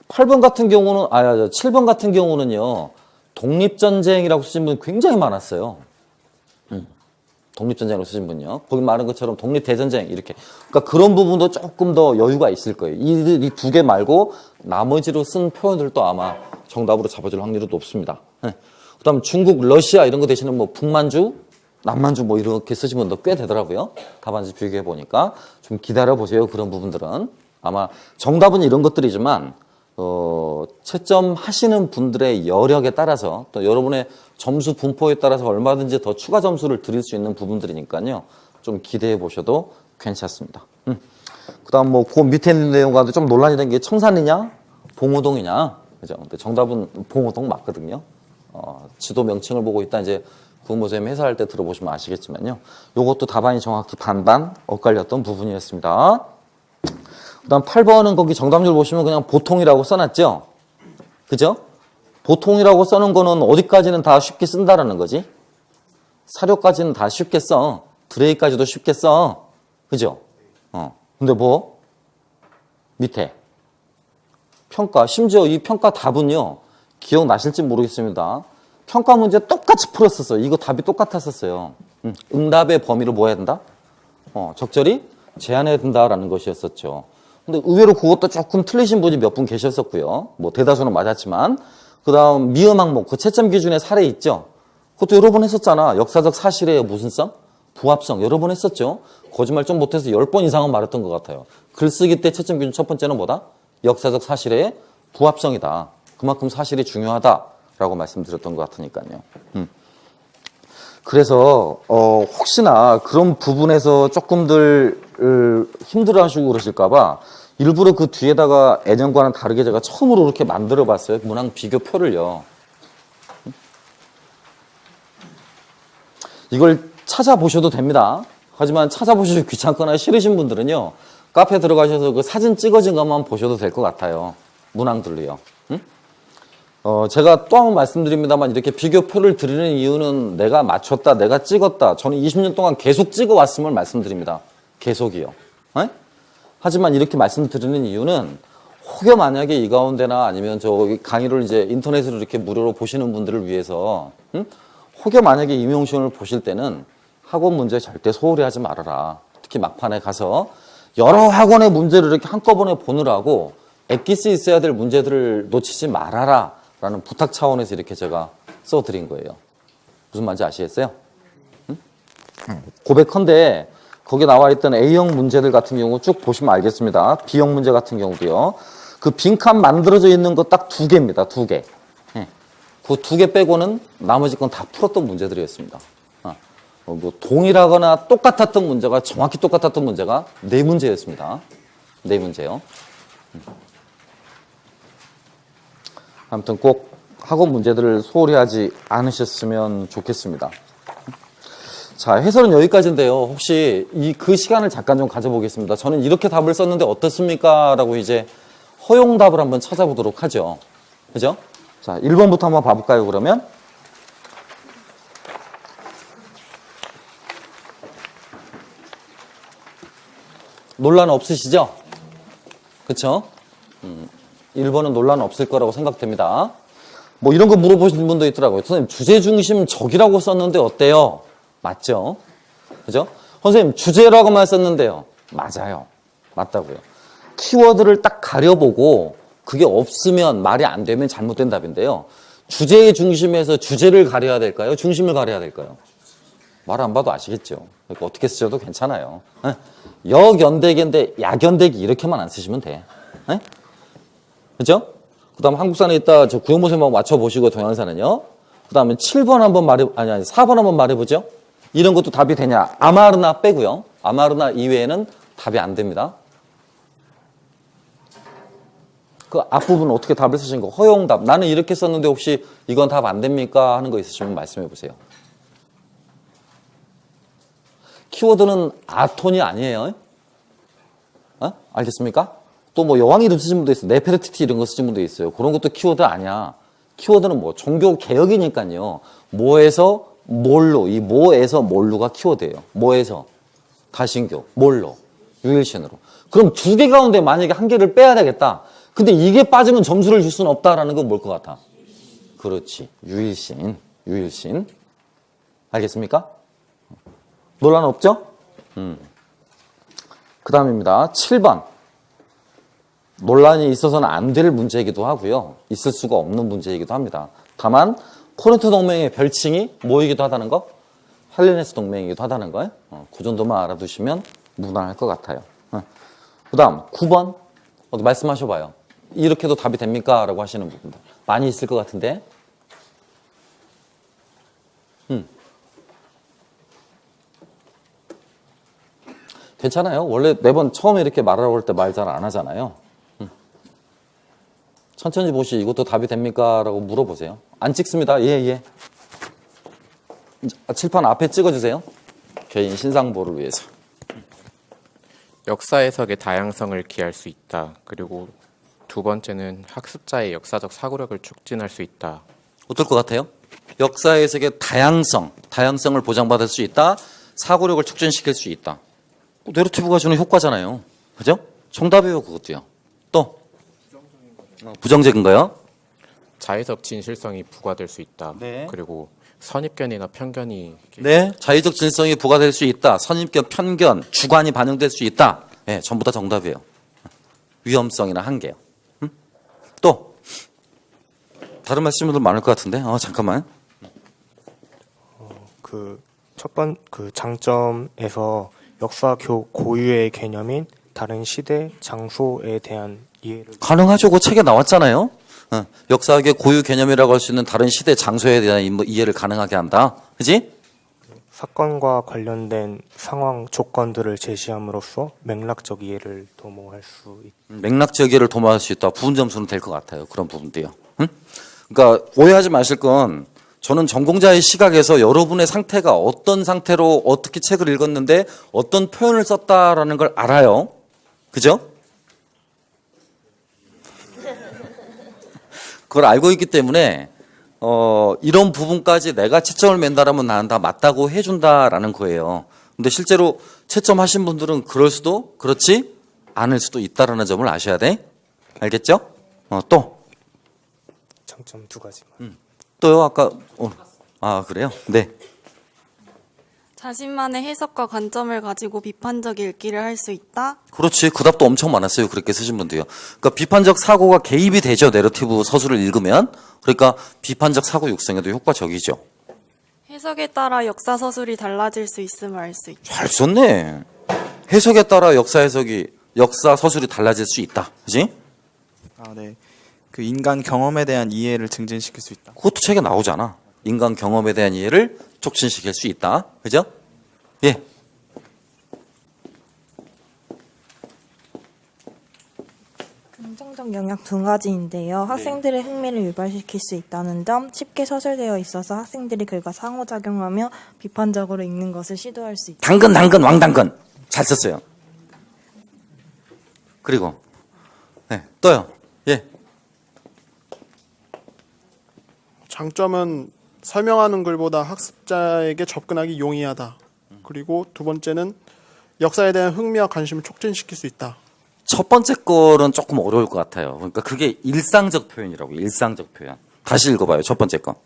8번 같은 경우는, 7번 같은 경우는요, 독립전쟁이라고 쓰신 분 굉장히 많았어요. 독립전쟁으로 쓰신 분요. 거기 말한 것처럼 독립대전쟁, 이렇게. 그러니까 그런 부분도 조금 더 여유가 있을 거예요. 이 두 개 말고 나머지로 쓴 표현들도 아마 정답으로 잡아줄 확률이 높습니다. 그 다음 중국, 러시아 이런 거 대신에 뭐 북만주, 남만주 뭐 이렇게 쓰신 분도 꽤 되더라고요. 답안지 비교해 보니까. 좀 기다려 보세요. 그런 부분들은. 아마 정답은 이런 것들이지만 채점하시는 분들의 여력에 따라서 또 여러분의 점수 분포에 따라서 얼마든지 더 추가 점수를 드릴 수 있는 부분들이니까요. 좀 기대해 보셔도 괜찮습니다. 그 다음 뭐 그 밑에 있는 내용과도 좀 논란이 된 게 청산이냐 봉오동이냐. 그죠? 근데 정답은 봉오동 맞거든요. 지도 명칭을 보고 있다 이제 구모쌤 해설할 때 들어보시면 아시겠지만요. 요것도 답안이 정확히 반반 엇갈렸던 부분이었습니다. 그 다음 8번은 거기 정답률 보시면 그냥 보통이라고 써놨죠? 그죠? 보통이라고 써놓은 거는 어디까지는 다 쉽게 쓴다라는 거지? 사료까지는 다 쉽게 써. 드레이까지도 쉽게 써. 그죠? 근데 뭐? 밑에. 평가. 심지어 이 평가 답은요. 기억나실지 모르겠습니다. 평가 문제 똑같이 풀었었어요. 이거 답이 똑같았었어요. 응답의 범위를 뭐 해야 된다? 적절히 제한해야 된다라는 것이었었죠. 근데 의외로 그것도 조금 틀리신 분이 몇 분 계셨었고요. 뭐 대다수는 맞았지만. 그 다음 미음 항목, 그 채점 기준의 사례 있죠? 그것도 여러 번 했었잖아. 역사적 사실의 무슨 성? 부합성. 여러 번 했었죠? 거짓말 좀 못해서 10번 이상은 말했던 것 같아요. 글쓰기 때 채점 기준 첫 번째는 뭐다? 역사적 사실의 부합성이다. 그만큼 사실이 중요하다라고 말씀드렸던 것 같으니까요. 그래서 혹시나 그런 부분에서 조금들 힘들어하시고 그러실까 봐 일부러 그 뒤에다가 예년과는 다르게 제가 처음으로 이렇게 만들어 봤어요. 문항 비교표를요. 이걸 찾아보셔도 됩니다. 하지만 찾아보시기 귀찮거나 싫으신 분들은요. 카페 들어가셔서 그 사진 찍어진 것만 보셔도 될 것 같아요. 문항들로요. 제가 또 한 번 말씀드립니다만 이렇게 비교표를 드리는 이유는 내가 맞췄다, 내가 찍었다. 저는 20년 동안 계속 찍어왔음을 말씀드립니다. 계속이요. 하지만 이렇게 말씀드리는 이유는 혹여 만약에 이 가운데나 아니면 저 강의를 이제 인터넷으로 이렇게 무료로 보시는 분들을 위해서 혹여 만약에 임용시험을 보실 때는 학원 문제 절대 소홀히 하지 말아라. 특히 막판에 가서 여러 학원의 문제를 이렇게 한꺼번에 보느라고 엑기스 있어야 될 문제들을 놓치지 말아라 라는 부탁 차원에서 이렇게 제가 써드린 거예요. 무슨 말인지 아시겠어요? 고백컨대 거기에 나와 있던 A형 문제들 같은 경우 쭉 보시면 알겠습니다. B형 문제 같은 경우도요. 그 빈칸 만들어져 있는 거 딱 2개입니다. 2개. 그 2개 빼고는 나머지 건 다 풀었던 문제들이었습니다. 뭐 동일하거나 똑같았던 문제가 정확히 똑같았던 문제가 4문제였습니다. 4문제요. 아무튼 꼭 학원 문제들을 소홀히 하지 않으셨으면 좋겠습니다. 자, 해설은 여기까지인데요. 혹시 그 시간을 잠깐 좀 가져보겠습니다. 저는 이렇게 답을 썼는데 어떻습니까? 라고 이제 허용답을 한번 찾아보도록 하죠. 그죠? 자, 1번부터 한번 봐볼까요, 그러면? 논란 없으시죠? 그쵸? 1번은 논란 없을 거라고 생각됩니다. 뭐 이런 거 물어보시는 분도 있더라고요. 선생님, 주제 중심 적이라고 썼는데 어때요? 맞죠? 그죠? 선생님, 주제라고만 썼는데요. 맞아요. 맞다고요. 키워드를 딱 가려보고 그게 없으면 말이 안 되면 잘못된 답인데요. 주제의 중심에서 주제를 가려야 될까요? 중심을 가려야 될까요? 말 안 봐도 아시겠죠. 그러니까 어떻게 쓰셔도 괜찮아요. 역연대기인데 약연대기 이렇게만 안 쓰시면 돼. 그죠? 그 다음 한국사는 이따 저 구형모 선생님하고 맞춰보시고 동영상은요. 그 다음에 7번 한번 아니 4번 한번 말해보죠. 이런 것도 답이 되냐? 아마르나 빼고요. 아마르나 이외에는 답이 안 됩니다. 그 앞부분 어떻게 답을 쓰신 거? 허용답. 나는 이렇게 썼는데 혹시 이건 답 안 됩니까? 하는 거 있으시면 말씀해 보세요. 키워드는 아톤이 아니에요. 알겠습니까? 또 뭐 여왕 이름 쓰신 분도 있어요. 네페르티티 이런 거 쓰신 분도 있어요. 그런 것도 키워드 아니야. 키워드는 뭐 종교 개혁이니까요. 뭐에서 뭘로, 이 뭐에서 뭘로가 키워드예요. 뭐에서 다신교, 뭘로, 유일신으로. 그럼 2개 가운데 만약에 1개를 빼야 되겠다. 근데 이게 빠지면 점수를 줄 수는 없다라는 건 뭘 것 같아? 그렇지. 유일신. 알겠습니까? 논란 없죠? 그 다음입니다. 7번. 논란이 있어서는 안 될 문제이기도 하고요. 있을 수가 없는 문제이기도 합니다. 다만 코린토 동맹의 별칭이 뭐이기도 하다는 거? 헬레네스 동맹이기도 하다는 거예요. 그 정도만 알아두시면 무난할 것 같아요. 그 다음 9번. 말씀하셔봐요. 이렇게도 답이 됩니까? 라고 하시는 분들 많이 있을 것 같은데. 괜찮아요. 원래 매번 처음에 이렇게 말하라고 할 때 말 잘 안 하잖아요. 천천히 보시. 이것도 답이 됩니까? 라고 물어보세요. 안 찍습니다. 예. 칠판 앞에 찍어주세요. 개인 신상보를 위해서. 역사 해석의 다양성을 기할 수 있다. 그리고 2번째는 학습자의 역사적 사고력을 촉진할 수 있다. 어떨 것 같아요? 역사 해석의 다양성을 보장받을 수 있다. 사고력을 촉진시킬 수 있다. 내러티브가 주는 효과잖아요. 그죠? 정답이에요, 그것도요. 또 부정적인가요? 자의적 진실성이 부과될 수 있다. 네. 그리고 선입견이나 편견이 네, 자의적 진실성이 부과될 수 있다. 선입견, 편견, 주관이 반영될 수 있다. 네, 전부 다 정답이에요. 위험성이나 한계요. 또 다른 말씀들 많을 것 같은데. 잠깐만. 그 장점에서 역사 고유의 개념인 다른 시대, 장소에 대한 이해를 가능하죠. 그 책에 나왔잖아요. 역사학의 고유 개념이라고 할 수 있는 다른 시대, 장소에 대한 이해를 가능하게 한다. 그지? 사건과 관련된 상황 조건들을 제시함으로써 맥락적 이해를 도모할 수 있다. 맥락적 이해를 도모할 수 있다. 부분 점수는 될 것 같아요. 그런 부분도요. 그러니까 오해하지 마실 건 저는 전공자의 시각에서 여러분의 상태가 어떤 상태로 어떻게 책을 읽었는데 어떤 표현을 썼다라는 걸 알아요. 그죠? 그걸 알고 있기 때문에 이런 부분까지 내가 채점을 맨다라면 나는 다 맞다고 해준다라는 거예요. 근데 실제로 채점하신 분들은 그럴 수도 그렇지 않을 수도 있다라는 점을 아셔야 돼. 알겠죠? 또 장점 2가지만. 또요 아까 그래요? 네. 자신만의 해석과 관점을 가지고 비판적 읽기를 할 수 있다. 그렇지. 그 답도 엄청 많았어요. 그렇게 쓰신 분도요. 그러니까 비판적 사고가 개입이 되죠. 내러티브 서술을 읽으면. 그러니까 비판적 사고 육성에도 효과적이죠. 해석에 따라 역사 서술이 달라질 수 있음을 알 수 있다. 잘 썼네. 해석에 따라 역사 서술이 달라질 수 있다. 그지? 아, 네. 그 인간 경험에 대한 이해를 증진시킬 수 있다. 그것도 책에 나오잖아. 인간 경험에 대한 이해를 촉진시킬 수 있다. 그죠? 예. 긍정적 영역 두 가지인데요. 학생들의 흥미를 유발시킬 수 있다는 점, 쉽게 서술되어 있어서 학생들이 글과 상호작용하며 비판적으로 읽는 것을 시도할 수 있다. 당근, 왕당근. 잘 썼어요. 그리고, 네, 또요. 예. 장점은 설명하는 글보다 학습자에게 접근하기 용이하다. 그리고 두 번째는 역사에 대한 흥미와 관심을 촉진시킬 수 있다. 첫 번째 거는 조금 어려울 것 같아요. 그러니까 그게 일상적 표현이라고, 일상적 표현. 다시 읽어봐요, 첫 번째 거.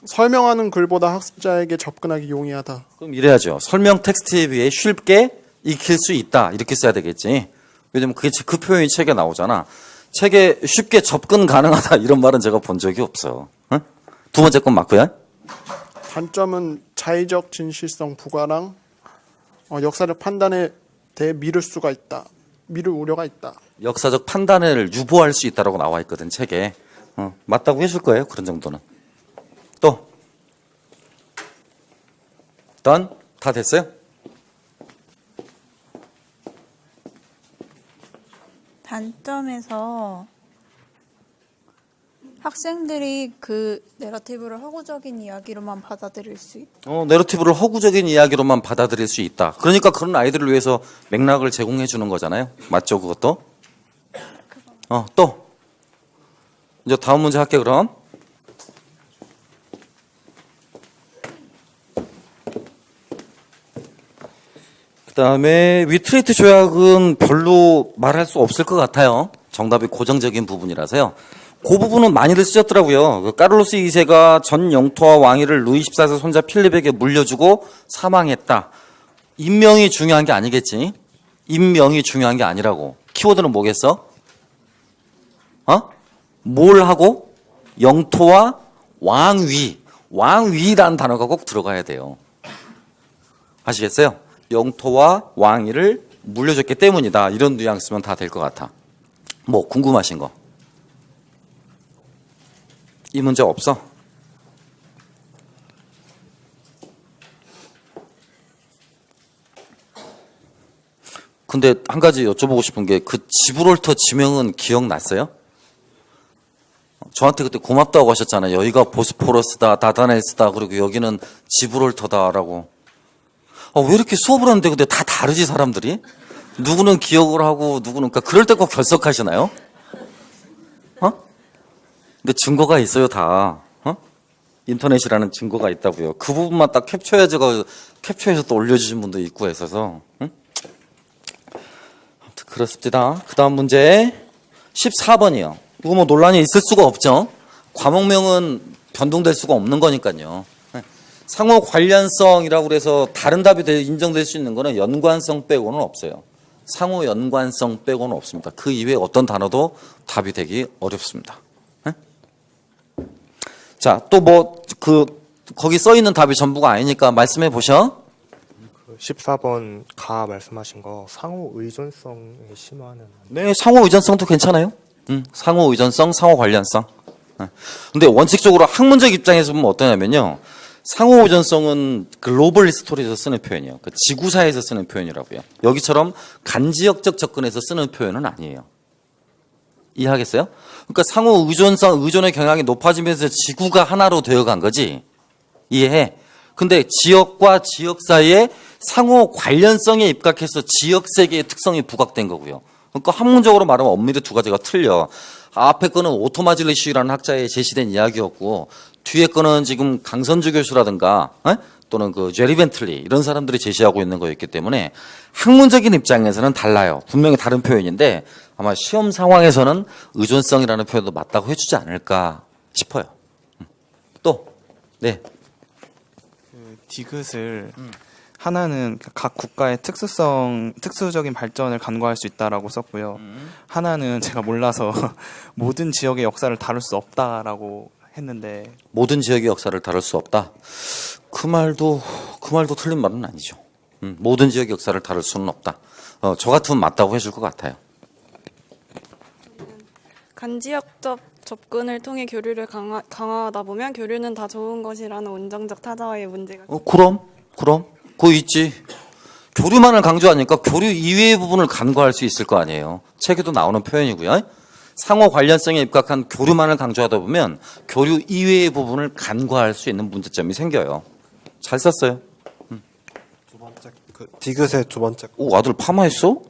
설명하는 글보다 학습자에게 접근하기 용이하다. 그럼 이래야죠. 설명 텍스트에 비해 쉽게 익힐 수 있다. 이렇게 써야 되겠지. 왜냐면 그 표현이 책에 나오잖아. 책에 쉽게 접근 가능하다. 이런 말은 제가 본 적이 없어. 응? 두 번째 건 맞고요. 단점은 자의적 진실성 부과랑 역사를 판단에 대해 미룰 수가 있다. 미룰 우려가 있다. 역사적 판단을 유보할 수 있다라고 나와 있거든, 책에. 맞다고 해줄 거예요, 그런 정도는. 또. 일단, 다 됐어요? 단점에서 학생들이 그 내러티브를 허구적인 이야기로만 받아들일 수 있다. 내러티브를 허구적인 이야기로만 받아들일 수 있다. 그러니까 그런 아이들을 위해서 맥락을 제공해 주는 거잖아요. 맞죠, 그것도? 또. 이제 다음 문제 할게, 그럼. 그 다음에 위트레이트 조약은 별로 말할 수 없을 것 같아요. 정답이 고정적인 부분이라서요. 그 부분은 많이들 쓰셨더라고요. 그 까를로스 2세가 전 영토와 왕위를 루이 14세 손자 필립에게 물려주고 사망했다. 인명이 중요한 게 아니겠지. 인명이 중요한 게 아니라고. 키워드는 뭐겠어? 뭘 하고? 영토와 왕위. 왕위라는 단어가 꼭 들어가야 돼요. 아시겠어요? 영토와 왕위를 물려줬기 때문이다. 이런 뉘앙스면 다 될 것 같아. 뭐 궁금하신 거? 이 문제 없어? 근데 한 가지 여쭤보고 싶은 게 그 지브롤터 지명은 기억났어요? 저한테 그때 고맙다고 하셨잖아요. 여기가 보스포러스다, 다다네스다, 그리고 여기는 지브롤터다라고. 왜 이렇게 수업을 하는데 근데 다 다르지, 사람들이? 누구는 기억을 하고 누구는, 그러니까 그럴 때 꼭 결석하시나요? 근데 증거가 있어요, 다. 인터넷이라는 증거가 있다고요. 그 부분만 딱 캡처해서 또 올려주신 분도 있고 해서. 응? 아무튼 그렇습니다. 그 다음 문제 14번이요. 이거 뭐 논란이 있을 수가 없죠. 과목명은 변동될 수가 없는 거니까요. 상호 관련성이라고 그래서 다른 답이 인정될 수 있는 거는 연관성 빼고는 없어요. 상호 연관성 빼고는 없습니다. 그 이외에 어떤 단어도 답이 되기 어렵습니다. 자, 또 거기 써 있는 답이 전부가 아니니까 말씀해 보셔. 14번 가 말씀하신 거 상호 의존성에 심화하는. 네, 상호 의존성도 괜찮아요. 상호 의존성, 상호 관련성. 근데 원칙적으로 학문적 입장에서 보면 어떠냐면요. 상호 의존성은 글로벌 스토리에서 쓰는 표현이에요. 그 지구사에서 쓰는 표현이라고요. 여기처럼 간지역적 접근에서 쓰는 표현은 아니에요. 이해하겠어요? 그러니까 상호 의존의 경향이 높아지면서 지구가 하나로 되어간 거지. 이해해? 근데 지역과 지역 사이에 상호 관련성에 입각해서 지역 세계의 특성이 부각된 거고요. 그러니까 학문적으로 말하면 엄밀히 두 가지가 틀려. 앞에 거는 오토마질리슈라는 학자의 제시된 이야기였고, 뒤에 거는 지금 강선주 교수라든가 또는 그 제리 벤틀리 이런 사람들이 제시하고 있는 거였기 때문에 학문적인 입장에서는 달라요. 분명히 다른 표현인데 아마 시험 상황에서는 의존성이라는 표현도 맞다고 해주지 않을까 싶어요. 또, 네. 디귿을 하나는 각 국가의 특수적인 발전을 간과할 수 있다라고 썼고요. 하나는 제가 몰라서 모든 지역의 역사를 다룰 수 없다라고 했는데 모든 지역의 역사를 다룰 수 없다. 그 말도 틀린 말은 아니죠. 모든 지역의 역사를 다룰 수는 없다. 저 같으면 맞다고 해줄 것 같아요. 간지역적 접근을 통해 교류를 강화하다 보면 교류는 다 좋은 것이라는 온정적 타자와의 문제가 그럼 그거 있지. 교류만을 강조하니까 교류 이외의 부분을 간과할 수 있을 거 아니에요. 책에도 나오는 표현이고요. 상호 관련성에 입각한 교류만을 강조하다 보면 교류 이외의 부분을 간과할 수 있는 문제점이 생겨요. 잘 썼어요. 두 번째 그 디귿의 두 번째 오, 아들 파마했어?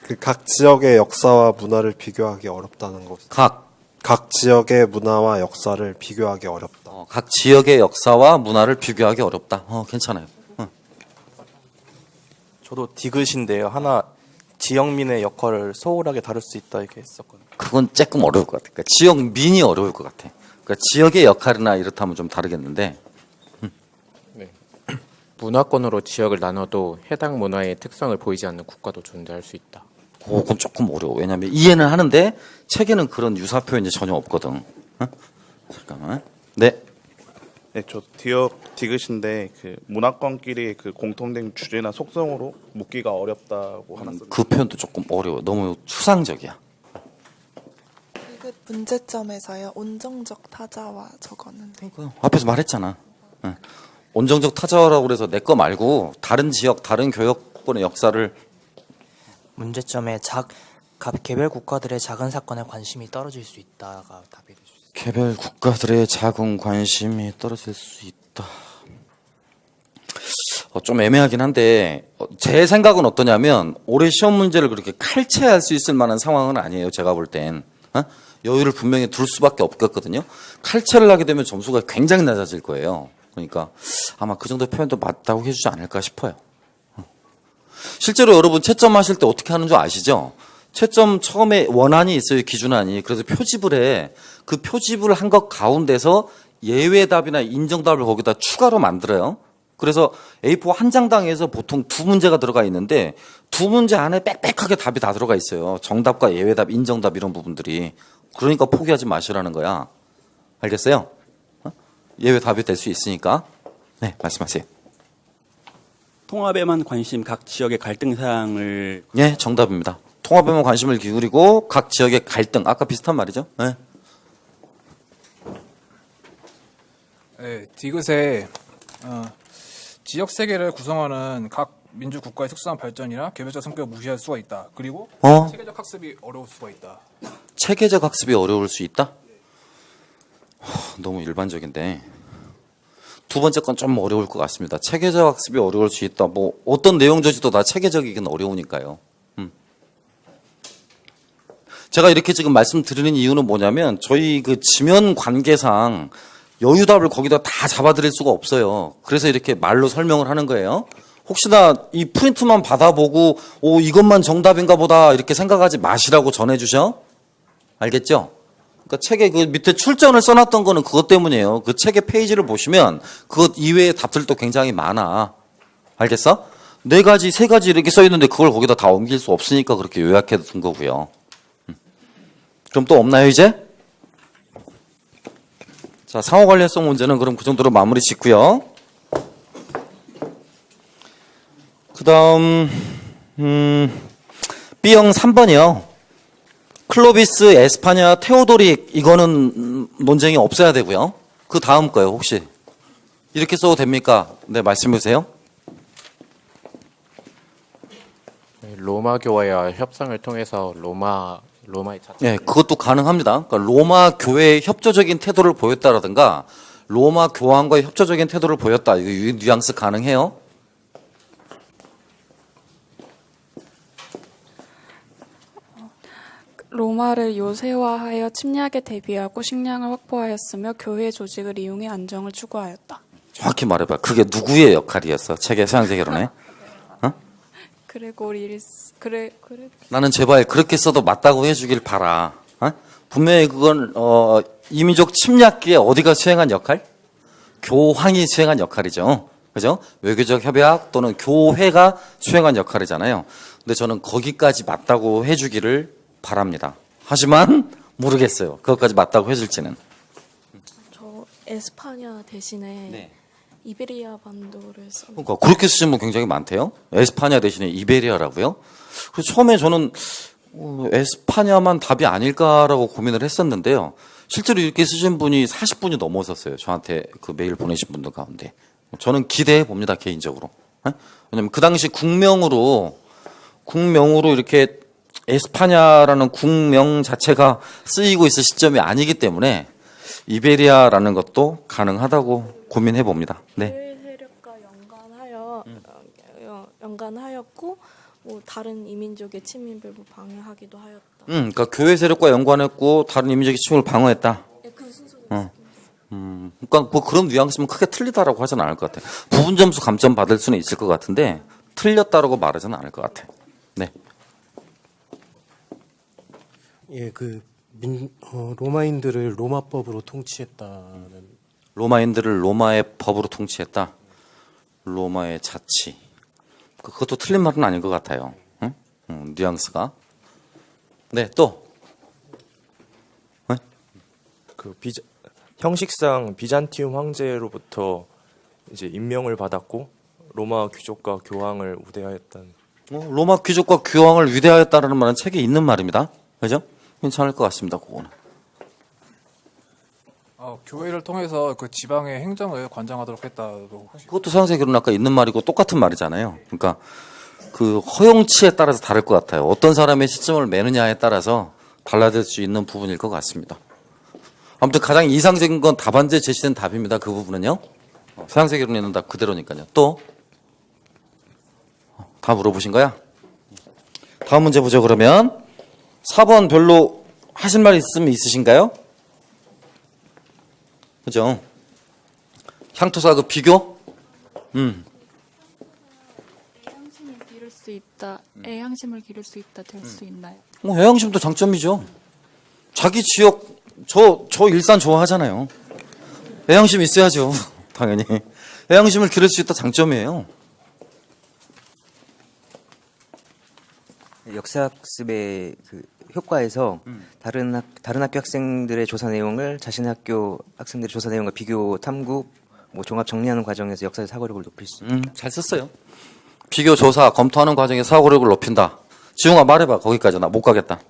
그 각 지역의 역사와 문화를 비교하기 어렵다는 것. 각 지역의 문화와 역사를 비교하기 어렵다. 각 지역의 역사와 문화를 비교하기 어렵다. 괜찮아요. 저도 디귿인데요. 하나 지역민의 역할을 소홀하게 다룰 수 있다 이렇게 했었거든요. 그건 조금 어려울 것 같아요. 그러니까 지역민이 어려울 것 같아. 그러니까 지역의 역할이나 이렇다면 좀 다르겠는데. 네. 문화권으로 지역을 나눠도 해당 문화의 특성을 보이지 않는 국가도 존재할 수 있다. 그건 조금 어려워. 왜냐하면 이해는 하는데 책에는 그런 유사 표현이 전혀 없거든. 잠깐만. 네. 네, 저 디귿인데 그 문화권끼리 그 공통된 주제나 속성으로 묻기가 어렵다고 하는 그 표현도 조금 어려워. 너무 추상적이야. 디귿 문제점에서요. 온정적 타자와 적었는데. 앞에서 말했잖아. 온정적 타자라고 그래서 내 거 말고 다른 지역, 다른 교역권의 역사를 문제점에 개별 국가들의 작은 사건에 관심이 떨어질 수 있다가 답이 될 수 있어요. 개별 국가들의 작은 관심이 떨어질 수 있다. 좀 애매하긴 한데 제 생각은 어떠냐면 올해 시험 문제를 그렇게 칼체할 수 있을 만한 상황은 아니에요. 제가 볼 땐. 여유를 분명히 둘 수밖에 없겠거든요. 칼체를 하게 되면 점수가 굉장히 낮아질 거예요. 그러니까 아마 그 정도 표현도 맞다고 해주지 않을까 싶어요. 실제로 여러분 채점 하실 때 어떻게 하는 줄 아시죠? 채점 처음에 원안이 있어요. 기준안이. 그래서 표집을 해. 그 표집을 한 것 가운데서 예외답이나 인정답을 거기다 추가로 만들어요. 그래서 A4 한 장당에서 보통 두 문제가 들어가 있는데 두 문제 안에 빽빽하게 답이 다 들어가 있어요. 정답과 예외답, 인정답 이런 부분들이. 그러니까 포기하지 마시라는 거야. 알겠어요? 예외답이 될 수 있으니까. 네, 말씀하세요. 통합에만 관심, 각 지역의 갈등 사항을. 예, 정답입니다. 통합에만 관심을 기울이고 각 지역의 갈등, 아까 비슷한 말이죠. 네. 네, 디귿에 지역 세계를 구성하는 각 민주 국가의 특수한 발전이나 개별적 성격을 무시할 수가 있다. 그리고 체계적 학습이 어려울 수가 있다. 체계적 학습이 어려울 수 있다? 너무 일반적인데. 두 번째 건 좀 어려울 것 같습니다. 체계적 학습이 어려울 수 있다. 뭐 어떤 내용 저지도 다 체계적이긴 어려우니까요. 제가 이렇게 지금 말씀드리는 이유는 뭐냐면 저희 그 지면 관계상 여유답을 거기다 다 잡아드릴 수가 없어요. 그래서 이렇게 말로 설명을 하는 거예요. 혹시나 이 프린트만 받아보고 이것만 정답인가 보다 이렇게 생각하지 마시라고 전해주셔. 알겠죠? 그러니까 책에 그 밑에 출전을 써놨던 거는 그것 때문이에요. 그 책의 페이지를 보시면 그것 이외의 답들도 굉장히 많아. 알겠어? 4가지, 3가지 이렇게 써있는데 그걸 거기다 다 옮길 수 없으니까 그렇게 요약해 둔 거고요. 그럼 또 없나요, 이제? 자, 상호 관련성 문제는 그럼 그 정도로 마무리 짓고요. 그 다음, B형 3번이요. 클로비스, 에스파냐, 테오도릭, 이거는 논쟁이 없어야 되고요. 그 다음 거요, 혹시. 이렇게 써도 됩니까? 네, 말씀해 주세요. 로마 교회와 협상을 통해서 로마의 자체. 네, 그것도 가능합니다. 그러니까 로마 교회의 협조적인 태도를 보였다라든가 로마 교황과의 협조적인 태도를 보였다. 이거 뉘앙스 가능해요? 로마를 요새화하여 침략에 대비하고 식량을 확보하였으며 교회 조직을 이용해 안정을 추구하였다. 정확히 말해봐. 그게 누구의 역할이었어? 책의 서양제 결혼에? 그래. 나는 제발 그렇게 써도 맞다고 해주길 바라. 분명히 그건 이민족 침략기에 어디가 수행한 역할? 교황이 수행한 역할이죠. 그죠? 외교적 협약 또는 교회가 수행한 역할이잖아요. 근데 저는 거기까지 맞다고 해주기를 바랍니다. 하지만 모르겠어요. 그것까지 맞다고 해줄지는. 저 에스파냐 대신에 네. 이베리아 반도를 써. 그러니까 그렇게 쓰신 분 굉장히 많대요. 에스파냐 대신에 이베리아라고요. 그래서 처음에 저는 에스파냐만 답이 아닐까라고 고민을 했었는데요. 실제로 이렇게 쓰신 분이 40분이 넘어섰어요. 저한테 그 메일 보내신 분들 가운데. 저는 기대해 봅니다, 개인적으로. 네? 왜냐면 그 당시 국명으로 이렇게 에스파냐라는 국명 자체가 쓰이고 있을 시점이 아니기 때문에 이베리아라는 것도 가능하다고 고민해 봅니다. 네. 교회 세력과 연관하였고 뭐 다른 이민족의 침입을 뭐 방해하기도 하였다. 그러니까 교회 세력과 연관했고 다른 이민족의 침입을 방어했다. 네, 그 순서로 그러니까 뭐 그런 뉘앙스면 크게 틀리다라고 하지는 않을 것 같아요. 부분 점수 감점 받을 수는 있을 것 같은데 틀렸다라고 말하지는 않을 것 같아요. 네. 예, 로마인들을 로마법으로 통치했다는. 로마인들을 로마의 법으로 통치했다. 로마의 자치. 그것도 틀린 말은 아닌 것 같아요. 응? 뉘앙스가. 네, 또. 네? 형식상 비잔티움 황제로부터 이제 임명을 받았고 로마 귀족과 교황을 우대하였다는. 로마 귀족과 교황을 위대하였다라는 말은 책에 있는 말입니다. 그죠? 괜찮을 것 같습니다. 그거는. 교회를 통해서 그 지방의 행정을 관장하도록 했다도 혹시. 그것도 서양세계로는 아까 있는 말이고 똑같은 말이잖아요. 그러니까 그 허용치에 따라서 다를 것 같아요. 어떤 사람의 시점을 매느냐에 따라서 달라질 수 있는 부분일 것 같습니다. 아무튼 가장 이상적인 건 답안지에 제시된 답입니다. 그 부분은요. 서양세계로는 다 그대로니까요. 또? 다 물어보신 거야? 다음 문제 보죠. 그러면 4번 별로 하신 말 있으면 있으신가요? 그죠? 향토사 그 비교? 애양심을 기를 수 있다. 애양심을 기를 수 있다. 될 수 있나요? 애양심도 장점이죠. 자기 지역, 저 일산 좋아하잖아요. 애양심 있어야죠. 당연히. 애양심을 기를 수 있다 장점이에요. 역사학습의 그 효과에서 다른 학교 학생들의 조사 내용을 자신의 학교 학생들의 조사 내용과 비교 탐구 뭐 종합 정리하는 과정에서 역사의 사고력을 높일 수 있다. 잘 썼어요. 비교 조사 검토하는 과정에 사고력을 높인다. 지웅아 말해봐. 거기까지 나 못 가겠다.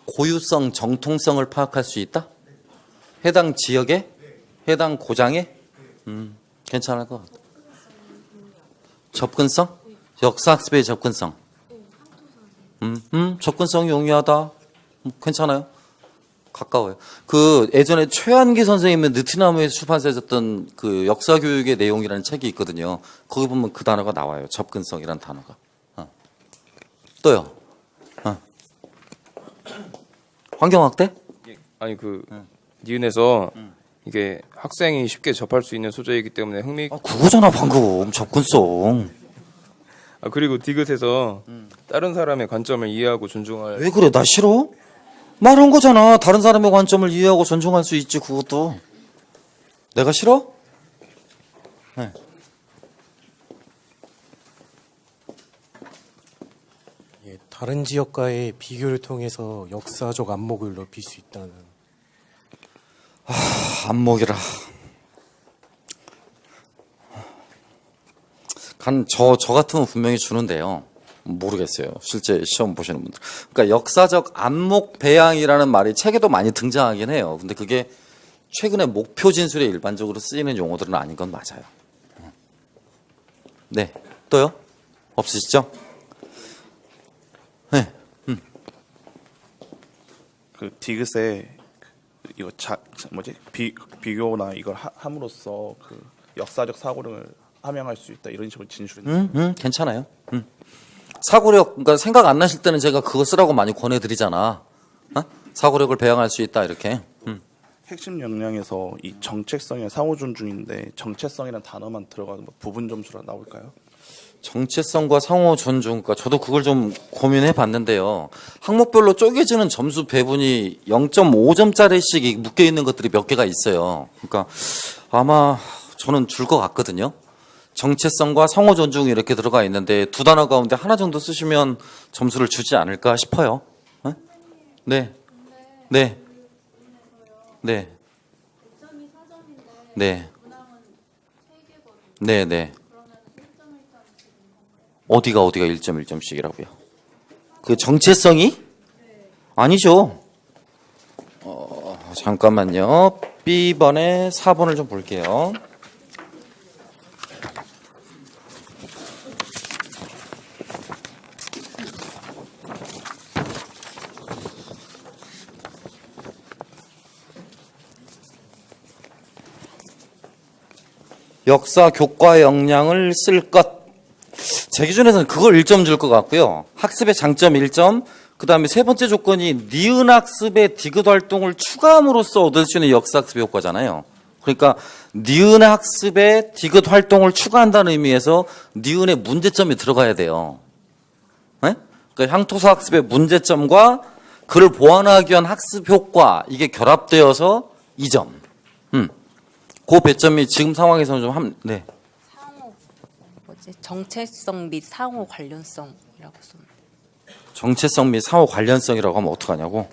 고유성, 정통성을 파악할 수 있다? 해당 지역에? 해당 고장에? 괜찮을 것 같아. 접근성? 역사학습의 접근성. 접근성이 용이하다. 괜찮아요. 가까워요. 그 예전에 최한기 선생님의 느티나무에서 출판사에서던 그 역사교육의 내용이라는 책이 있거든요. 거기 보면 그 단어가 나와요. 접근성이라는 단어가. 또요. 환경학대? 아니 니은에서 이게 학생이 쉽게 접할 수 있는 소재이기 때문에 그거잖아 방금 접근성. 그리고 디귿에서 다른 사람의 관점을 이해하고 존중할. 왜 그래? 나 싫어? 말한 거잖아. 다른 사람의 관점을 이해하고 존중할 수 있지. 그것도. 내가 싫어? 네. 예, 다른 지역과의 비교를 통해서 역사적 안목을 높일 수 있다는. 안목이라. 저 같으면 분명히 주는데요. 모르겠어요. 실제 시험 보시는 분들. 그러니까 역사적 안목 배양이라는 말이 책에도 많이 등장하긴 해요. 근데 그게 최근에 목표 진술에 일반적으로 쓰이는 용어들은 아닌 건 맞아요. 네. 또요? 없으시죠? 네. 그 디귿에 이거 비교나 이걸 함으로써 그 역사적 사고력을 함양할 수 있다 이런 식으로 진술했는데. 괜찮아요. 사고력, 그러니까 생각 안 나실 때는 제가 그거 쓰라고 많이 권해드리잖아. 사고력을 배양할 수 있다 이렇게. 핵심 역량에서 이 정체성의 상호 존중인데 정체성이라는 단어만 들어가는 부분 점수라 나올까요? 정체성과 상호 존중, 그러니까 저도 그걸 좀 고민해 봤는데요. 항목별로 쪼개지는 점수 배분이 0.5점짜리씩 묶여 있는 것들이 몇 개가 있어요. 그러니까 아마 저는 줄 것 같거든요. 정체성과 상호 존중 이렇게 들어가 있는데 두 단어 가운데 하나 정도 쓰시면 점수를 주지 않을까 싶어요. 어? 네. 네. 네. 네. 네, 네. 어디가 1.1점씩이라고요? 그 정체성이? 아니죠. 잠깐만요. B번에 4번을 좀 볼게요. 역사 교과 역량을 쓸 것. 제 기준에서는 그걸 1점 줄 것 같고요. 학습의 장점 1점, 그 다음에 세 번째 조건이 니은 학습의 디귿 활동을 추가함으로써 얻을 수 있는 역사 학습의 효과잖아요. 그러니까 니은 학습의 디귿 활동을 추가한다는 의미에서 니은의 문제점이 들어가야 돼요. 네? 그러니까 향토사 학습의 문제점과 그를 보완하기 위한 학습 효과, 이게 결합되어서 2점. 그 배점이 지금 상황에서는 좀 네. 정체성 및 상호 관련성이라고 씁니다. 정체성 및 상호 관련성이라고 하면 어떡하냐고?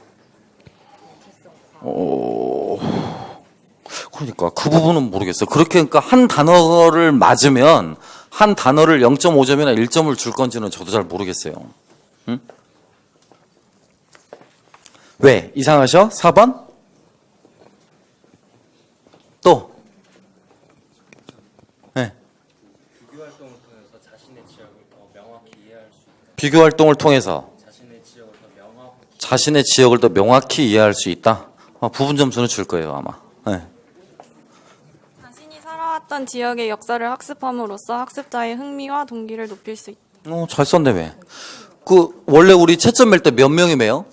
그러니까 그 부분은 모르겠어요. 그렇게 그러니까 한 단어를 맞으면 한 단어를 0.5점이나 1점을 줄 건지는 저도 잘 모르겠어요. 응? 왜? 이상하셔? 4번? 또? 네. 비교 활동을 통해서 자신의 지역을 더 명확히 이해할 수 있다. 부분 점수는 줄 거예요 아마. 네. 자신이 살아왔던 지역의 역사를 학습함으로써 학습자의 흥미와 동기를 높일 수 있다. 잘 썼네 왜? 그 원래 우리 채점 낼 때 몇 명이 매요?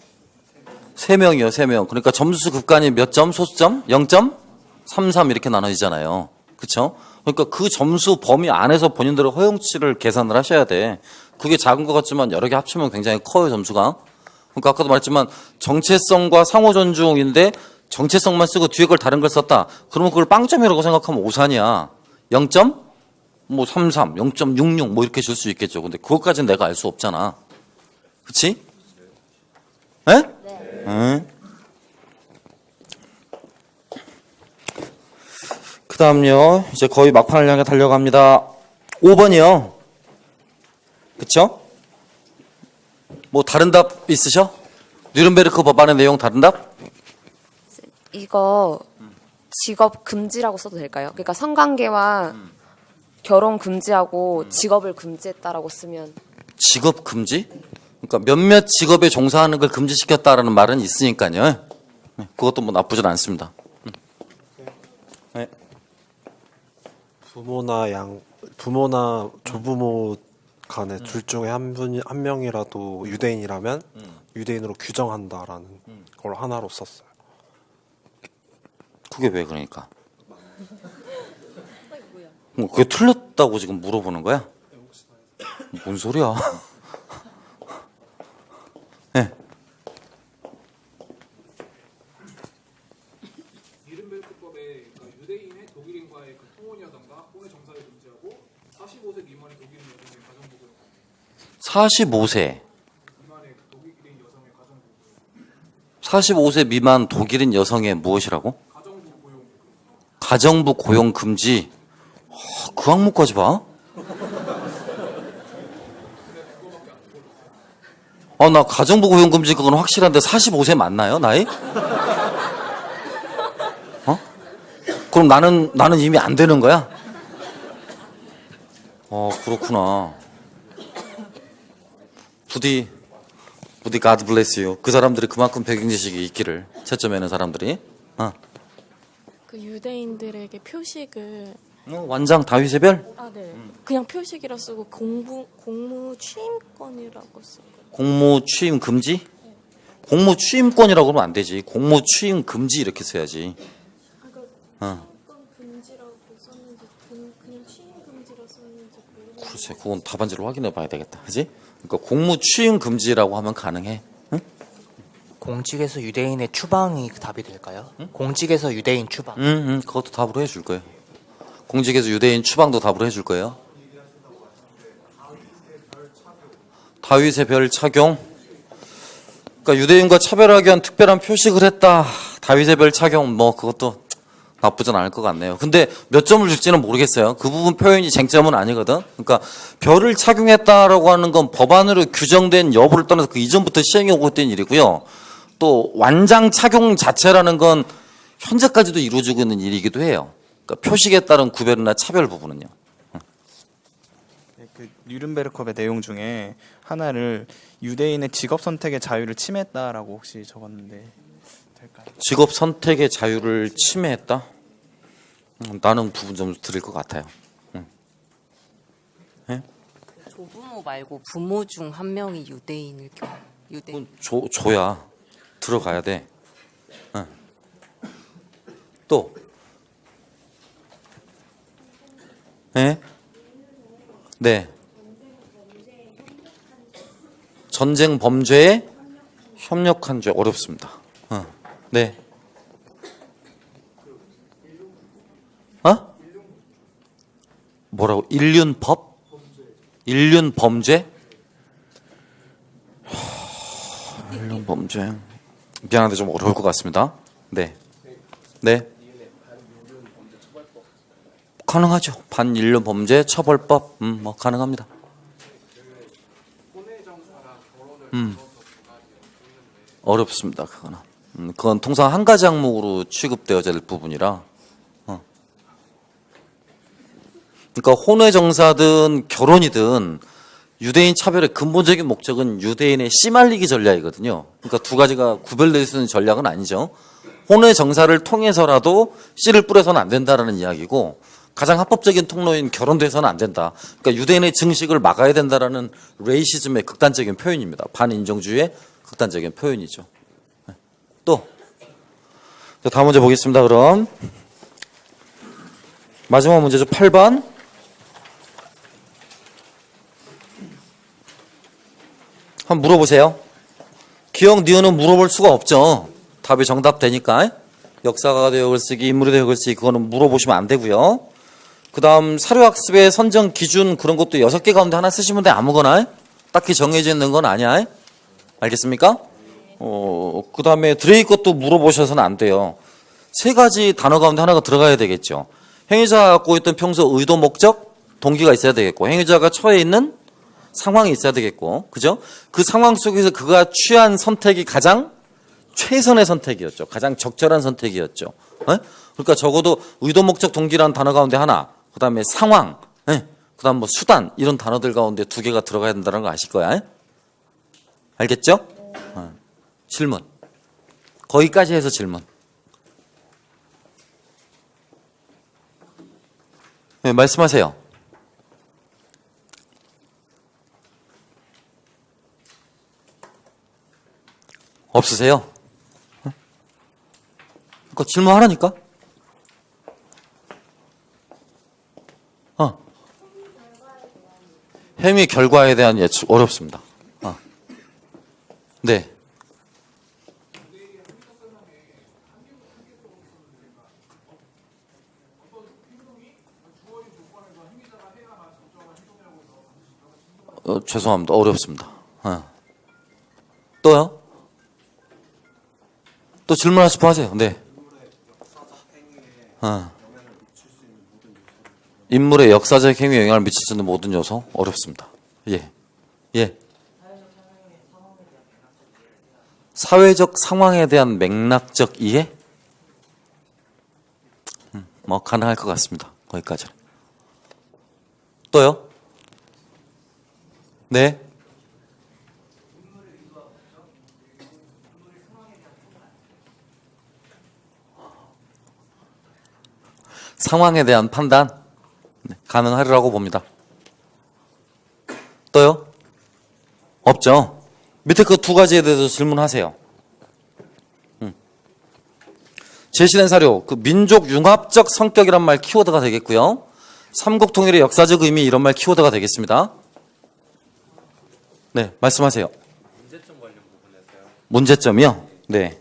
3명이요, 3명. 그러니까 점수 급간이 몇 점? 소수점? 0점? 3, 3 이렇게 나눠지잖아요. 그렇죠? 그러니까 그 점수 범위 안에서 본인들의 허용치를 계산을 하셔야 돼. 그게 작은 것 같지만 여러 개 합치면 굉장히 커요, 점수가. 그러니까 아까도 말했지만 정체성과 상호 존중인데 정체성만 쓰고 뒤에 걸 다른 걸 썼다. 그러면 그걸 빵점이라고 생각하면 오산이야. 0점? 뭐 33, 0.66 뭐 이렇게 줄 수 있겠죠. 근데 그것까지는 내가 알 수 없잖아. 그치? 에? 네. 응. 그 다음요. 이제 거의 막판을 향해 달려갑니다. 5번이요. 그쵸? 뭐 다른 답 있으셔? 뉴른베르크 법안의 내용 다른 답? 이거 직업 금지라고 써도 될까요? 그러니까 성관계와 결혼 금지하고 직업을 금지했다라고 쓰면 직업 금지? 그러니까 몇몇 직업에 종사하는 걸 금지시켰다라는 말은 있으니까요. 그것도 뭐 나쁘진 않습니다. 네. 부모나 조부모 간에 둘 중에 한 명이라도 유대인이라면 유대인으로 규정한다라는 걸 하나로 썼어요. 그게 왜 그러니까? 그게 틀렸다고 지금 물어보는 거야? 뭔 소리야? 네. 뉴른베르크법에 유대인의 독일인과의 그 통혼이라던가 혼의 정사를 금지하고 45세 미만의 독일인 여성의 가정부부 45세 45세 미만 독일인 여성의 무엇이라고? 가정부 고용 금지. 그 항목까지 봐? 나 가정부 고용 금지 그건 확실한데 45세 맞나요, 나이? 그럼 나는 이미 안 되는 거야? 그렇구나. 부디 God bless you. 그 사람들이 그만큼 배경 지식이 있기를. 채점에는 사람들이. 그 유대인들에게 표식을 완장 다윗의별? 네. 그냥 표식이라 쓰고 공무 취임권이라고 쓰고. 공무 취임 금지? 공무 취임권이라고 그러면 안 되지. 공무 취임 금지 이렇게 써야지. 금지라고 썼는지 그냥 취임 금지라 썼는지 모르겠어요. 글쎄, 그건 답안지를 확인해 봐야 되겠다. 그지? 그러니까 공무 취임 금지라고 하면 가능해. 응? 공직에서 유대인의 추방이 답이 될까요? 응? 공직에서 유대인 추방. 그것도 답으로 해줄 거예요. 공직에서 유대인 추방도 답으로 해줄 거예요. 다윗의 별 착용. 그러니까 유대인과 차별하기 위한 특별한 표식을 했다. 다윗의 별 착용, 뭐 그것도 나쁘진 않을 것 같네요. 근데 몇 점을 줄지는 모르겠어요. 그 부분 표현이 쟁점은 아니거든. 그러니까 별을 착용했다라고 하는 건 법안으로 규정된 여부를 떠나서 그 이전부터 시행해 오고 있던 일이고요. 또 완장 착용 자체라는 건 현재까지도 이루어지고 있는 일이기도 해요. 그러니까 표식에 따른 구별이나 차별 부분은요. 그 뉘른베르크법의 내용 중에 하나를 유대인의 직업 선택의 자유를 침해했다라고 혹시 적었는데 될까요? 직업 선택의 자유를 침해했다? 나는 부분 좀 드릴 것 같아요. 네? 조부모 말고 부모 중 한 명이 유대인. 줘야 들어가야 돼. 또 네? 네. 전쟁 범죄에 협력한 죄 어렵습니다. 네. 뭐라고? 일륜법? 일륜범죄? 일륜범죄. 미안한데 좀 어려울 것 같습니다. 네. 네. 가능하죠. 반일륜범죄 처벌법, 뭐 가능합니다. 어렵습니다. 그거는. 그건 통상 한 가지 항목으로 취급되어야 될 부분이라. 그러니까 혼외정사든 결혼이든 유대인 차별의 근본적인 목적은 유대인의 씨 말리기 전략이거든요. 그러니까 두 가지가 구별될 수 있는 전략은 아니죠. 혼외정사를 통해서라도 씨를 뿌려서는 안 된다라는 이야기고, 가장 합법적인 통로인 결혼도 해서는 안 된다. 그러니까 유대인의 증식을 막아야 된다라는 레이시즘의 극단적인 표현입니다. 반인종주의의 극단적인 표현이죠. 또 다음 문제 보겠습니다. 그럼 마지막 문제죠. 8번. 한번 물어보세요. 기억, 니은은 물어볼 수가 없죠. 답이 정답 되니까. 역사가 되어 글쓰기, 인물이 되어 글쓰기, 그거는 물어보시면 안 되고요. 그 다음 사료학습의 선정 기준, 그런 것도 6개 가운데 하나 쓰시면 돼. 아무거나. 딱히 정해져 있는 건 아니야. 알겠습니까? 그 다음에 드레이 것도 물어보셔서는 안 돼요. 3가지 단어 가운데 하나가 들어가야 되겠죠. 행위자가 갖고 있던 평소 의도, 목적, 동기가 있어야 되겠고, 행위자가 처해 있는 상황이 있어야 되겠고, 그죠? 그 상황 속에서 그가 취한 선택이 가장 최선의 선택이었죠. 가장 적절한 선택이었죠. 그러니까 적어도 의도, 목적, 동기라는 단어 가운데 하나, 그 다음에 상황, 그 다음 뭐 수단, 이런 단어들 가운데 2개가 들어가야 된다는 거 아실 거야. 알겠죠? 질문. 거기까지 해서 질문. 네, 말씀하세요. 없으세요? 그러니까 질문하라니까? 행위 결과에 대한 예측 어렵습니다. 네. 죄송합니다. 어렵습니다. 또요? 또 질문하실 분 하세요. 네. 인물의 역사적 행위에 영향을 미칠 수 있는 모든 요소? 어렵습니다. 예. 예. 사회적 상황에 대한 맥락적 이해? 뭐 가능할 것 같습니다. 거기까지. 또요? 네. 상황에 대한 판단? 네, 가능하리라고 봅니다. 또요? 없죠? 밑에 그 2가지에 대해서 질문하세요. 제시된 사료, 그 민족 융합적 성격이란 말 키워드가 되겠고요. 삼국 통일의 역사적 의미, 이런 말 키워드가 되겠습니다. 네, 말씀하세요. 문제점 관련 부분에서요. 문제점이요? 네.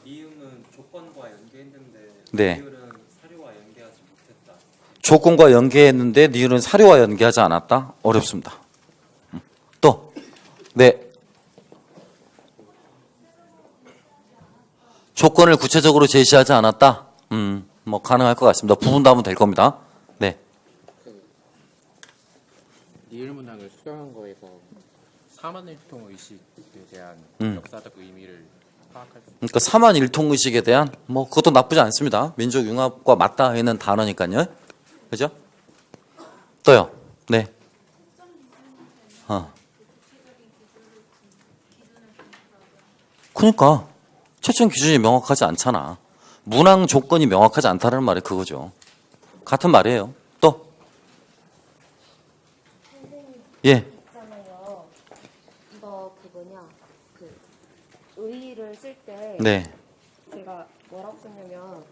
니은은 조건과 연계했는데 네. 니은은 사료와 연계하지 못했다. 조건과 연계했는데 니은은 사료와 연계하지 않았다? 어렵습니다. 또 네. 조건을 구체적으로 제시하지 않았다? 뭐 가능할 것 같습니다. 부분도 하면 될 겁니다. 네. 니을 문항을 수정한 거에서 사만일통 의식에 대한 역사적 의미를 파악할 수 그러니까 사만일통 의식에 대한 뭐 그것도 나쁘지 않습니다. 민족 융합과 맞닿아 있는 단어니까요. 그죠? 또요. 네. 그러니까 채점 기준이 명확하지 않잖아. 문항 조건이 명확하지 않다는 말이 그거죠. 같은 말이에요. 또. 예. 있잖아요. 이거 의의를 쓸 때 네. 제가 뭐라고 썼냐면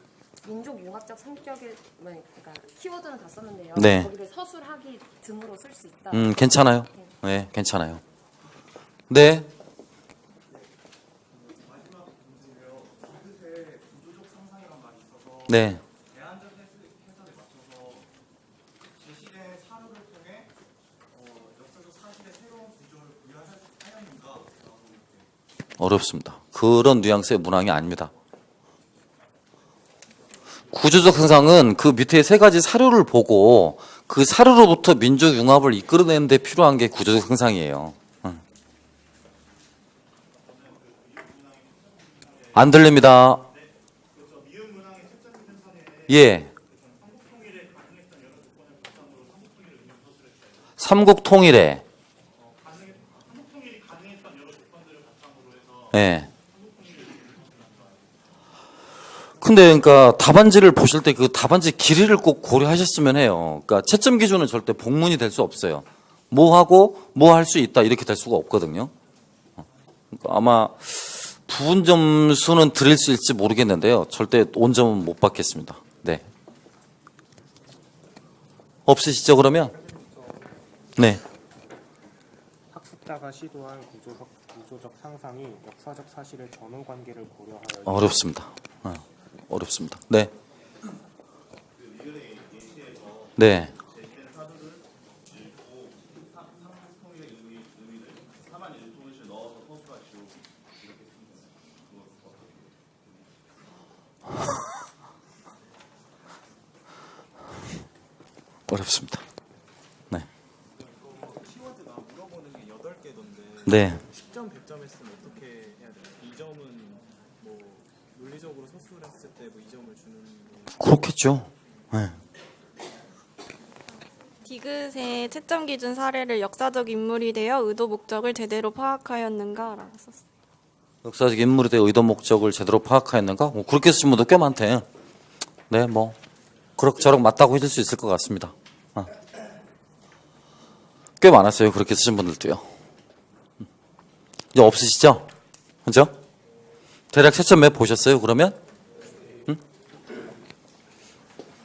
민족 융합적 성격의 그러니까 키워드는 다 썼는데요. 네. 거기를 서술하기 등으로 쓸 수 있다. 괜찮아요. 네, 괜찮아요. 네. 네. 어렵습니다. 그런 뉘앙스의 문항이 아닙니다. 구조적 상상은 그 밑에 세 가지 사료를 보고 그 사료로부터 민족 융합을 이끌어내는 데 필요한 게 구조적 상상이에요. 안 들립니다. 예. 삼국 통일에. 예. 근데 그러니까 답안지를 보실 때 그 답안지 길이를 꼭 고려하셨으면 해요. 그러니까 채점 기준은 절대 복문이 될 수 없어요. 뭐 하고 뭐 할 수 있다 이렇게 될 수가 없거든요. 그러니까 아마 부분 점수는 드릴 수 있을지 모르겠는데요. 절대 온 점은 못 받겠습니다. 네. 없으시죠 그러면? 네. 학습자가 시도한 구조적 상상이 역사적 사실의 전후 관계를 고려하여 어렵습니다. 어렵습니다. 네. 네. 어렵습니다. 네. 키워드가 물어보는 게 8개던데 네. 10점 100점 했으면 어떻게 해야 돼요? 2점은 뭐 논리적으로 서술했을 때 뭐 2점을 주는 그렇겠죠. 네. 디귿의 채점 기준 사례를 역사적 인물이 되어 의도 목적을 제대로 파악하였는가라고 썼어요. 역사적 인물에 대해 의도 목적을 제대로 파악하였는가? 뭐 그렇게 쓰신 분도 꽤 많대. 네, 뭐 그럭저럭 맞다고 해줄 수 있을 것 같습니다. 꽤 많았어요. 그렇게 쓰신 분들도요. 이제 없으시죠? 그죠? 대략 채점 몇 보셨어요? 그러면?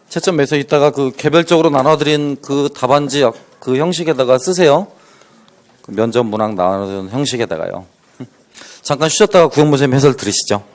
채점 매서 이따가 그 개별적으로 나눠드린 그 답안지 그 형식에다가 쓰세요. 그 면접 문항 나눠드린 형식에다가요. 잠깐 쉬셨다가 구영모 선생님 해설 들으시죠.